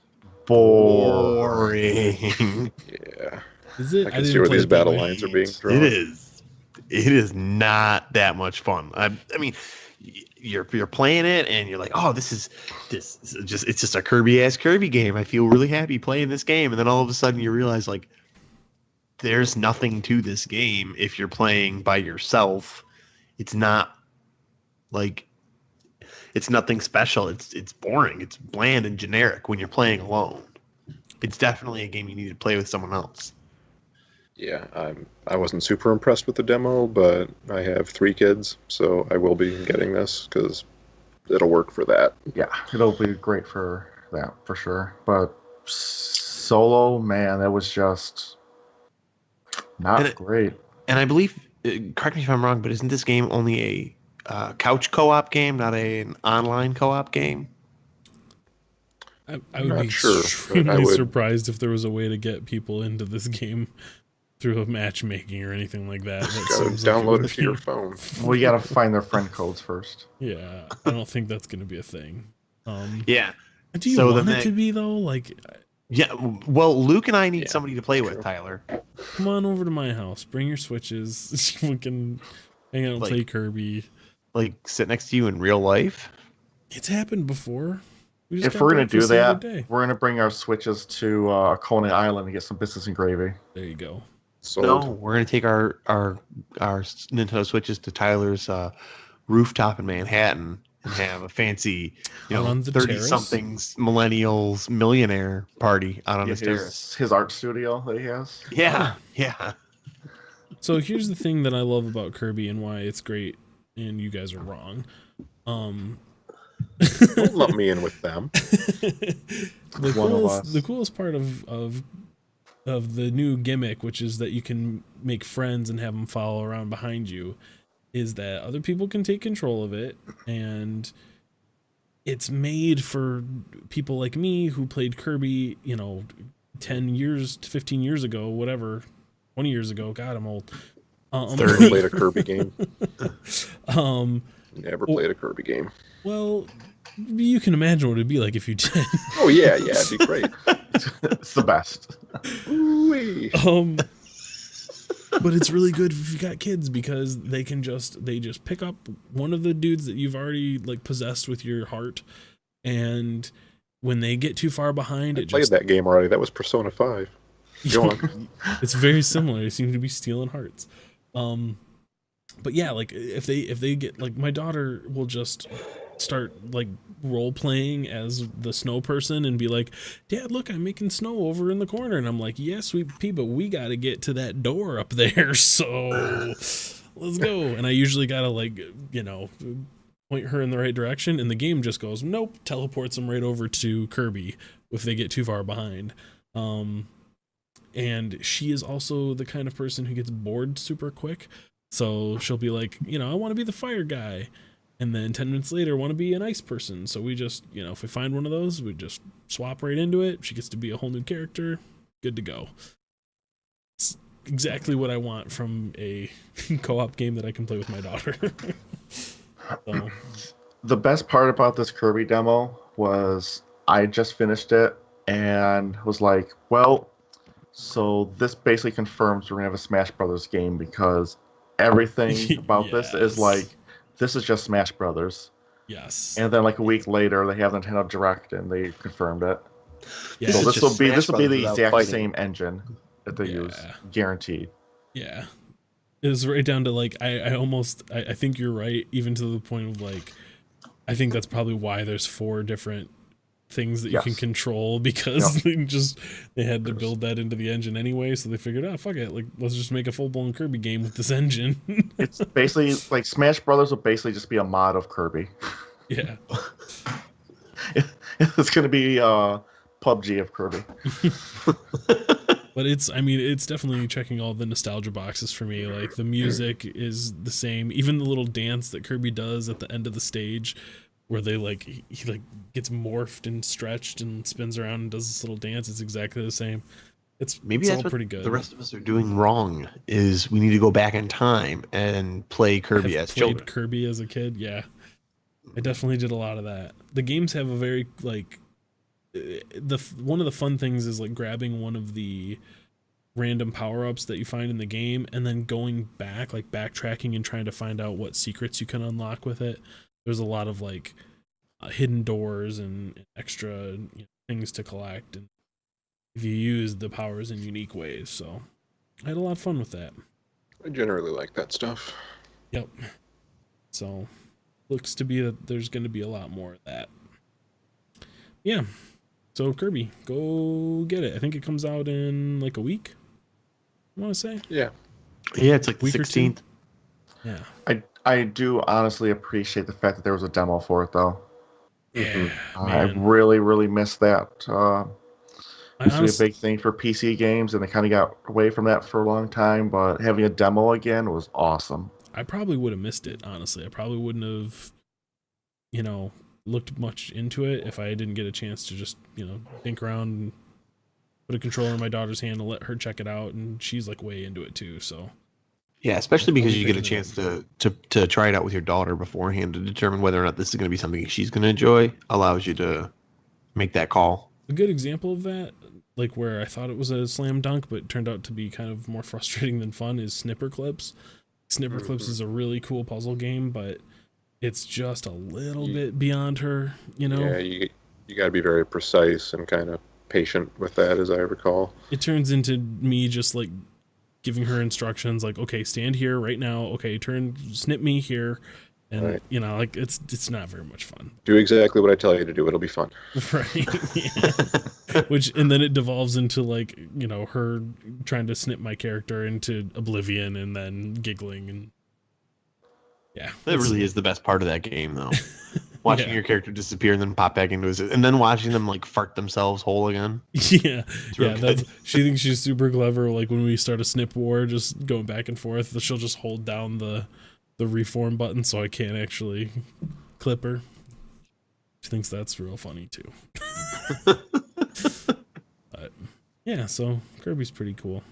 Boring. Yeah, Is it? I can see didn't where play these it that battle way. lines are being drawn. It is. It is not that much fun. I mean, you're playing it and you're like, oh, this is just a Kirby game. I feel really happy playing this game, and then all of a sudden you realize like there's nothing to this game if you're playing by yourself. It's not like it's nothing special. It's boring. It's bland and generic when you're playing alone. It's definitely a game you need to play with someone else. Yeah, I wasn't super impressed with the demo, but I have 3 kids, so I will be getting this because it'll work for that. Yeah, it'll be great for that for sure. But solo, man, that was just not great. And I believe, correct me if I'm wrong, but isn't this game only a couch co-op game, not an online co-op game? I would Not be sure, but extremely I would- surprised if there was a way to get people into this game through a matchmaking or anything like that. That Gotta seems like download would it to your be- phone. Well, you gotta find their friend codes first. Yeah, I don't think that's going to be a thing. Yeah. Do you So want then it to be though? Like, Yeah. Well, Luke and I need Yeah, somebody to play with, true. Tyler. come on over to my house. Bring your Switches. We can hang out and play Like- Kirby. Like sit next to you in real life. It's happened before. We just If got we're gonna do breakfast the other that, day. we're gonna bring our Switches to Coney Island and get some biscuits and gravy. There you go. Sold. No, we're gonna take our Nintendo Switches to Tyler's rooftop in Manhattan and have a fancy, Out on the 30-somethings millennials millionaire party out on his terrace. His art studio that he has. Yeah, yeah. So here's the thing that I love about Kirby and why it's great, and you guys are wrong. Don't lump me in with them. The coolest part of the new gimmick, which is that you can make friends and have them follow around behind you, is that other people can take control of it, and it's made for people like me who played Kirby, 10 years, 15 years ago, whatever, 20 years ago. God, I'm old. Never played a Kirby game. Never played a Kirby game. Well, you can imagine what it'd be like if you did. Oh yeah, it'd be great. It's the best. Ooh-wee. But it's really good if you got kids because they just pick up one of the dudes that you've already like possessed with your heart, and when they get too far behind, I played that game already. That was Persona 5. Go on. It's very similar. They seem to be stealing hearts. But yeah, like if they get, like, my daughter will just start like role playing as the snow person and be like, Dad, look, I'm making snow over in the corner, and I'm like, yeah, sweet pea, but we got to get to that door up there, so let's go. And I usually gotta, like, point her in the right direction, and the game just goes nope, teleports them right over to Kirby if they get too far behind. And she is also the kind of person who gets bored super quick. So she'll be like, I want to be the fire guy. And then 10 minutes later, want to be an ice person. So we just, if we find one of those, we just swap right into it. She gets to be a whole new character. Good to go. It's exactly what I want from a co-op game that I can play with my daughter. So. The best part about this Kirby demo was I just finished it and was like, well, So this basically confirms we're gonna have a Smash Brothers game because everything about this is like, Yes. this is just Smash Brothers. Yes. And then like a week later, they have Nintendo Direct and they confirmed it. Yeah. So is this just will be Smash the Brothers exact without fighting. same engine that they use, Yeah. guaranteed. Yeah. It was right down to like I think you're right, even to the point of like I think that's probably why there's 4 different things that you can Yes. control, because Yep. they had to build that into the engine anyway, so they figured, oh fuck it, like let's just make a full-blown Kirby game with this engine. It's basically like Smash Brothers will basically just be a mod of Kirby. Yeah. It's gonna be PUBG of Kirby. But it's definitely checking all the nostalgia boxes for me. Like the music is the same, even the little dance that Kirby does at the end of the stage, where they like he like gets morphed and stretched and spins around and does this little dance. It's exactly the same. Maybe it's that's all what pretty good. the rest of us are doing wrong. Is we need to go back in time and play Kirby Have as played children. Kirby as a kid. Yeah, I definitely did a lot of that. The games have a very like one of the fun things is like grabbing one of the random power-ups that you find in the game and then going back, like backtracking and trying to find out what secrets you can unlock with it. There's a lot of like hidden doors and extra things to collect, and if you use the powers in unique ways. So I had a lot of fun with that. I generally like that stuff. Yep. So looks to be that there's going to be a lot more of that. Yeah. So Kirby, go get it. I think it comes out in like a week, I want to say. Yeah. Yeah, it's like the Week or 16th. 2? Yeah. I do honestly appreciate the fact that there was a demo for it though. Yeah, I man. really missed that. I Used to be a honestly, big thing for PC games, and they kind of got away from that for a long time. But having a demo again was awesome. I probably would have missed it, honestly. I probably wouldn't have, looked much into it if I didn't get a chance to just, think around and put a controller in my daughter's hand and let her check it out. And she's like way into it too. So Yeah, especially because I'll you be get a picking it chance to try it out with your daughter beforehand to determine whether or not this is going to be something she's going to enjoy. Allows you to make that call. a good example of that, like where I thought it was a slam dunk, but it turned out to be kind of more frustrating than fun, is Snipper Clips. Snipper Clips is a really cool puzzle game, but it's just a little bit beyond her, Yeah, you got to be very precise and kind of patient with that, as I recall. It turns into me just like giving her instructions, like, okay, stand here right now. Okay, snip me here. And Right. like it's not very much fun. Do exactly what I tell you to do. It'll be fun. Right. Yeah. And then it devolves into like, her trying to snip my character into oblivion and then giggling, and yeah. That really is the best part of that game, though. Watching Yeah. your character disappear and then pop back into his, and then watching them like fart themselves whole again. Yeah. real Yeah, good. she thinks she's super clever. Like when we start a snip war, just going back and forth, she'll just hold down the reform button so I can't actually clip her. She thinks that's real funny too. But yeah, so Kirby's pretty cool.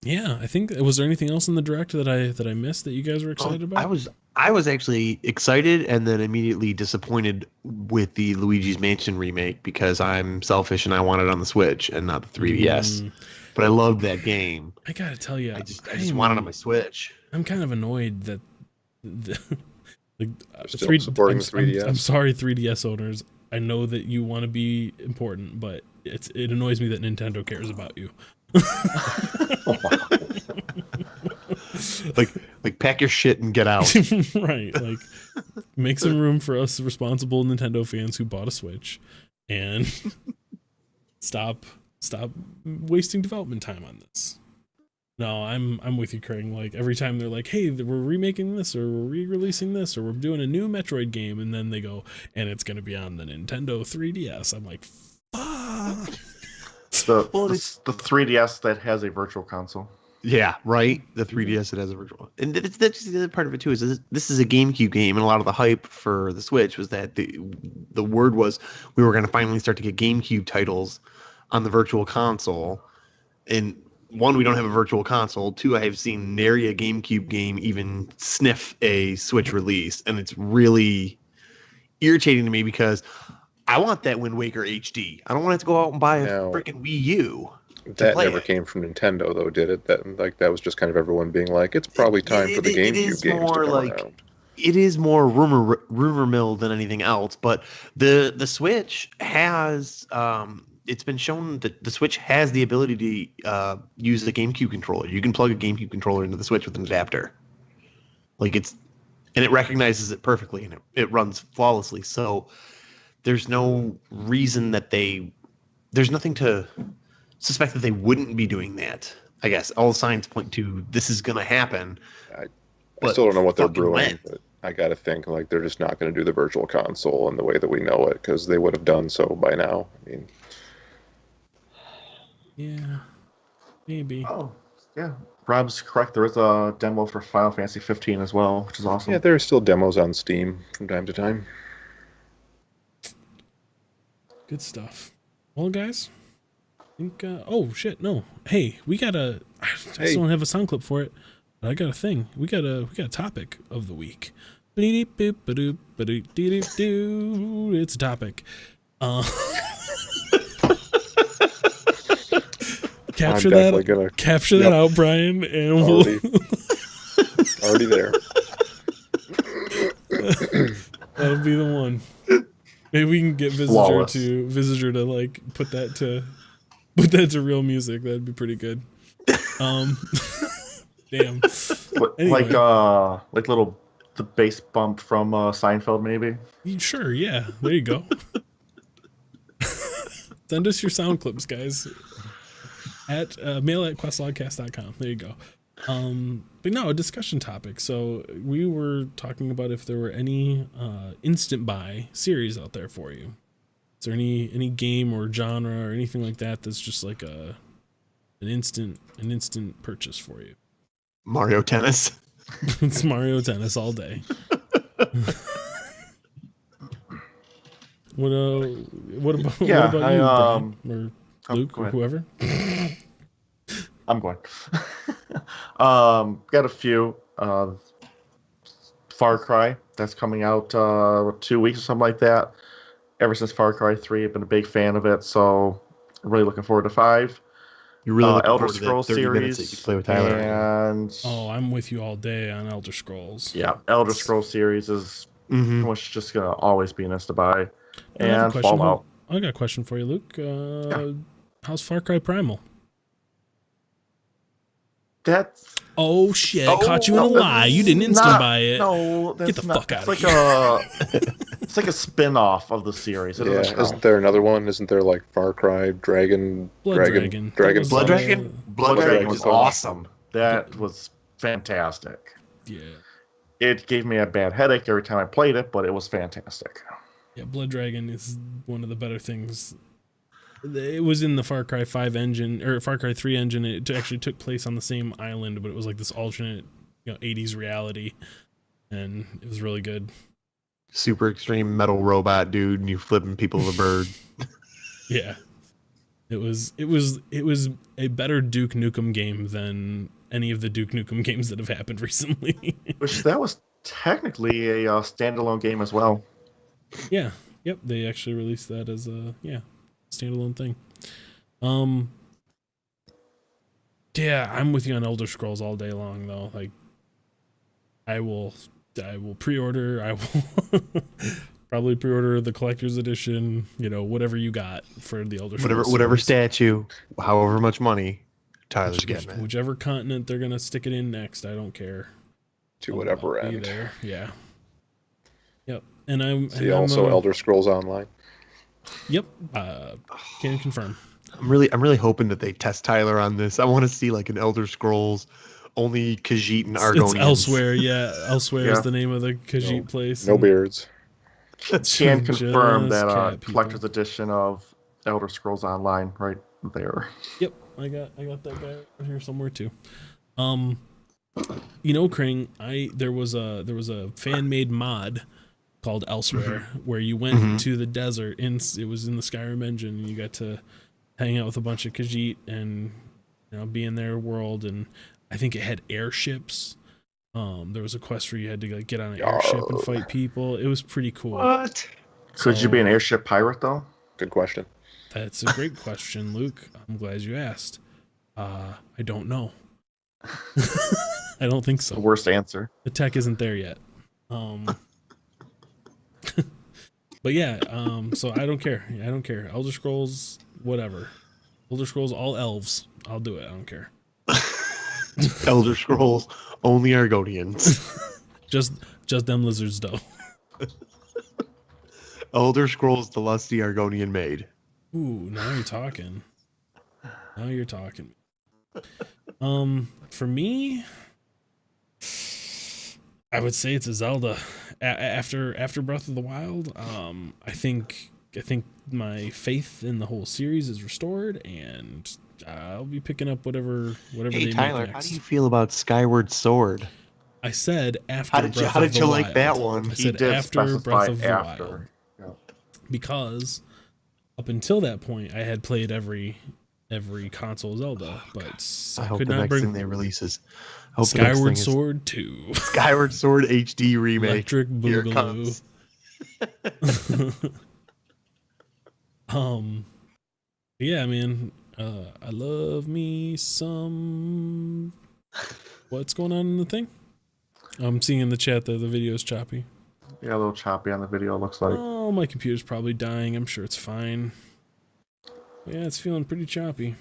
Yeah, I think, was there anything else in the direct that I missed that you guys were excited about? I was actually excited and then immediately disappointed with the Luigi's Mansion remake because I'm selfish and I want it on the Switch and not the 3DS. But I loved that game. I gotta tell you, I just want it on my Switch. I'm kind of annoyed that like Still supporting the 3DS. I'm sorry, 3DS owners. I know that you want to be important, but it annoys me that Nintendo cares about you. like pack your shit and get out. Right, like make some room for us responsible Nintendo fans who bought a Switch, and stop wasting development time on this. No, I'm with you, Craig. Like every time they're like, "Hey, we're remaking this, or we're re-releasing this, or we're doing a new Metroid game," and then they go, "And it's gonna be on the Nintendo 3DS." I'm like, "Fuck." The 3DS that has a virtual console. Yeah, right. The 3DS that has a virtual, and that's just the other part of it too. Is this is a GameCube game, and a lot of the hype for the Switch was that the word was we were going to finally start to get GameCube titles on the virtual console. And one, we don't have a virtual console. Two, I have seen nary a GameCube game even sniff a Switch release, and it's really irritating to me because I want that Wind Waker HD. I don't want to go out and buy a No. freaking Wii U. That play never it. came from Nintendo, though, did it? That was just kind of everyone being like, it's probably time for the It GameCube is games to more come like around. it is more rumor mill than anything else. But the Switch has it's been shown that the Switch has the ability to use the GameCube controller. You can plug a GameCube controller into the Switch with an adapter. Like and it recognizes it perfectly and it runs flawlessly. So there's no reason that there's nothing to suspect that they wouldn't be doing that. I guess all signs point to this is going to happen. I but still don't know what they're fucking brewing, when? but I got to think like they're just not going to do the Virtual Console in the way that we know it, because they would have done so by now. I mean, Yeah, maybe. Oh, yeah. Rob's correct. There is a demo for Final Fantasy 15 as well, which is awesome. yeah, there are still demos on Steam from time to time. Good stuff. Well, guys, I think. Oh shit! No. Hey, we got a. I still don't have a sound clip for it, but I got a thing. We got a topic of the week. It's a topic. Capture that. Capture that out, Brian, and we'll. Already there. That'll be the one. Maybe we can get Visitor to like put that to real music. That'd be pretty good. Damn. Anyway. Like the bass bump from Seinfeld, maybe. Sure. Yeah. There you go. Send us your sound clips, guys. At mail@questlogcast.com. There you go. But no, a discussion topic. So we were talking about if there were any instant buy series out there for you. Is there any game or genre or anything like that that's just like an instant purchase for you? Mario Tennis. It's Mario Tennis all day. What about you, Brian? Or Luke or whoever? I'm going. Got a few. Far Cry, that's coming out 2 weeks or something like that. Ever since Far Cry 3, I've been a big fan of it, so I'm really looking forward to 5. You're really looking Elder forward Scrolls to that 30 minutes series, that you play with Tyler. And I'm with you all day on Elder Scrolls. yeah, Elder Scrolls series is pretty much just gonna always be an insta buy. And Fallout. I got a question for you, Luke. How's Far Cry Primal? That's Oh shit! Caught you in a lie. You didn't instant buy it. No, that's Get the fuck out of here. It's like a spin-off of the series. It Isn't there another one? Isn't there like Far Cry Dragon? Blood Dragon. Blood Dragon was awesome. That was fantastic. Yeah. It gave me a bad headache every time I played it, but it was fantastic. Yeah, Blood Dragon is one of the better things. It was in the Far Cry 5 engine, or Far Cry 3 engine. It actually took place on the same island, but it was like this alternate, 80s reality, and it was really good. Super extreme metal robot dude, and you flipping people with a bird. Yeah, it was a better Duke Nukem game than any of the Duke Nukem games that have happened recently. Which that was technically a standalone game as well. Yeah. Yep. They actually released that as a standalone thing. Yeah, I'm with you on Elder Scrolls all day long though. Like, I will pre-order. I will probably pre-order the collector's edition. Whatever you got for the Elder Scrolls. Whatever statue, however much money, Tyler's getting it. Whichever continent they're gonna stick it in next, I don't care. To whatever I'll be end. there. Yeah. Yep. And I'm Elder Scrolls Online. Yep. Can confirm. I'm really hoping that they test Tyler on this. I want to see like an Elder Scrolls only Khajiit and Argonians. It's Elsewhere, yeah. Elsewhere is the name of the Khajiit place. No beards. Can confirm that collector's edition of Elder Scrolls Online right there. Yep, I got that guy right here somewhere too. Kring, there was a fan-made mod called Elsewhere where you went to the desert, it was in the Skyrim engine, and you got to hang out with a bunch of Khajiit and be in their world, and I think it had airships. There was a quest where you had to get on an airship and fight people. It was pretty cool. What? Could you be an So, airship pirate though? Good question. That's a great question, Luke. I'm glad you asked. I don't know. I don't think The so. worst answer. The tech isn't there yet. But yeah, so I don't care. I don't care. Elder Scrolls, whatever. Elder Scrolls, all elves. I'll do it. I don't care. Elder Scrolls, only Argonians. Just them lizards, though. Elder Scrolls, the lusty Argonian maid. Ooh, now you're talking. Now you're talking. For me, I would say it's a Zelda. After Breath of the Wild, I think my faith in the whole series is restored, and I'll be picking up whatever Hey they Tyler, make how next. do you feel about Skyward Sword? I said after. How did you like that one? I He said did after specify Breath of the after. Wild, Yeah. because up until that point, I had played every console Zelda, but I hope could the not next bring thing they release is hope the next Skyward thing is Sword 2. Skyward Sword HD remake. Electric Here it Boogaloo. comes. Yeah, man. I love me some. What's going on in the thing? I'm seeing in the chat that the video's choppy. Yeah, a little choppy on the video, looks like. Oh, my computer's probably dying. I'm sure it's fine. Yeah, it's feeling pretty choppy.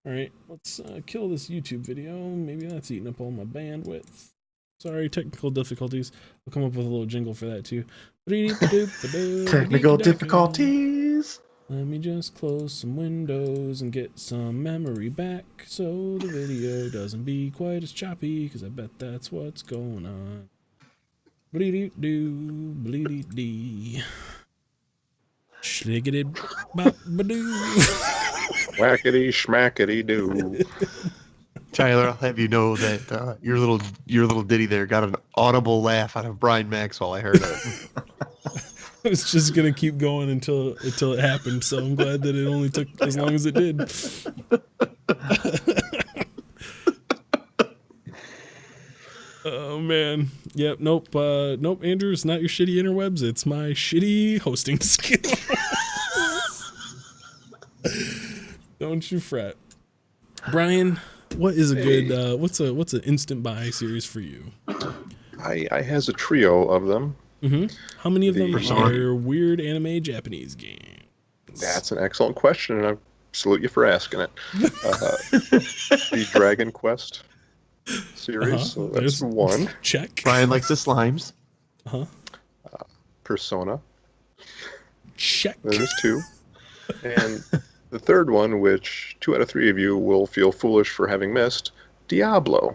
Alright, let's kill this YouTube video. Maybe that's eating up all my bandwidth. Sorry, technical difficulties. I'll come up with a little jingle for that too. Technical difficulties. Let me just close some windows and get some memory back so the video doesn't be quite as choppy, because I bet that's what's going on. Bleedy-doo, bleedy-dee. Schliggity-bop-ba-doo. Whackity schmackity doo. Tyler, I'll have you know that your little ditty there got an audible laugh out of Brian Maxwell. I heard it. I was just gonna keep going until it happened, so I'm glad that it only took as long as it did. Oh man. Yep, nope, Andrew, it's not your shitty interwebs, it's my shitty hosting skill. Don't you fret. Brian, what is a good what's an instant buy series for you? I has a trio of them. How many of them Persona. are weird anime Japanese games? That's an excellent question, and I salute you for asking it. The Dragon Quest series, so that's There's one. Check. Brian likes the slimes. Persona, Check. there's two. And the third one, which 2 out of 3 of you will feel foolish for having missed, Diablo.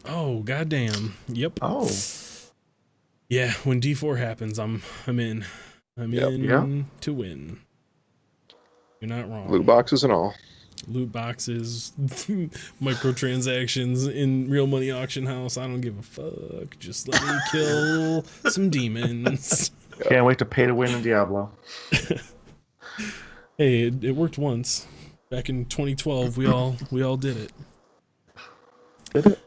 Oh goddamn. Yep. Oh. Yeah, when D4 happens, I'm in. I'm Yep. in Yeah. to win. You're not wrong. Loot boxes and all. Loot boxes, microtransactions in real money auction house. I don't give a fuck. Just let me kill some demons. Can't wait to pay to win in Diablo. Hey, it worked once. Back in 2012, we all did it. Did it?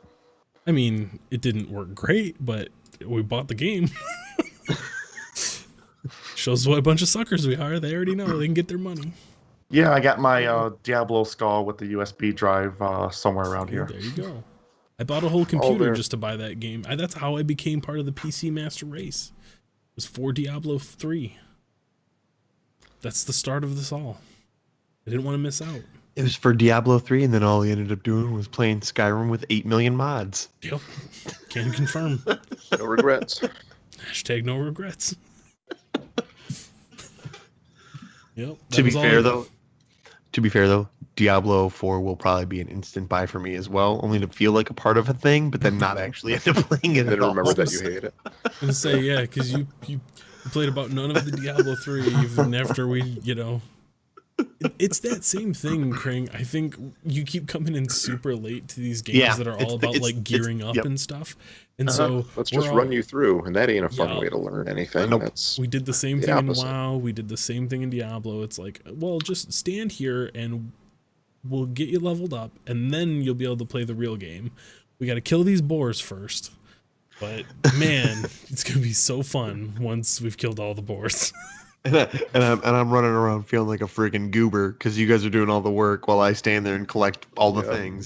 I mean, it didn't work great, but we bought the game. Shows what a bunch of suckers we are. They already know they can get their money. Yeah, I got my Diablo skull with the USB drive somewhere around here. There you go. I bought a whole computer there. just to buy that game. That's how I became part of the PC Master Race. It was for Diablo 3. That's the start of this all. I didn't want to miss out. It was for Diablo 3, and then all he ended up doing was playing Skyrim with 8 million mods. Yep. Can confirm. No regrets. Hashtag no regrets. Yep. To be fair though, Diablo 4 will probably be an instant buy for me as well, only to feel like a part of a thing, but then not actually end up playing it And then at all. remember that you hate it. I'm gonna say, yeah, because you played about none of the Diablo 3 even after we, it's that same thing, Kring. I think you keep coming in super late to these games Yeah, that are all about like gearing up yep. and stuff. And so Let's just run you through, and that ain't a fun way to learn anything. Nope. That's we did the same the thing in opposite. WoW. We did the same thing in Diablo. It's like, well, just stand here and we'll get you leveled up, and then you'll be able to play the real game. We got to kill these boars first. But man, it's gonna be so fun once we've killed all the boars. And I'm running around feeling like a freaking goober because you guys are doing all the work while I stand there and collect all the Yeah. things.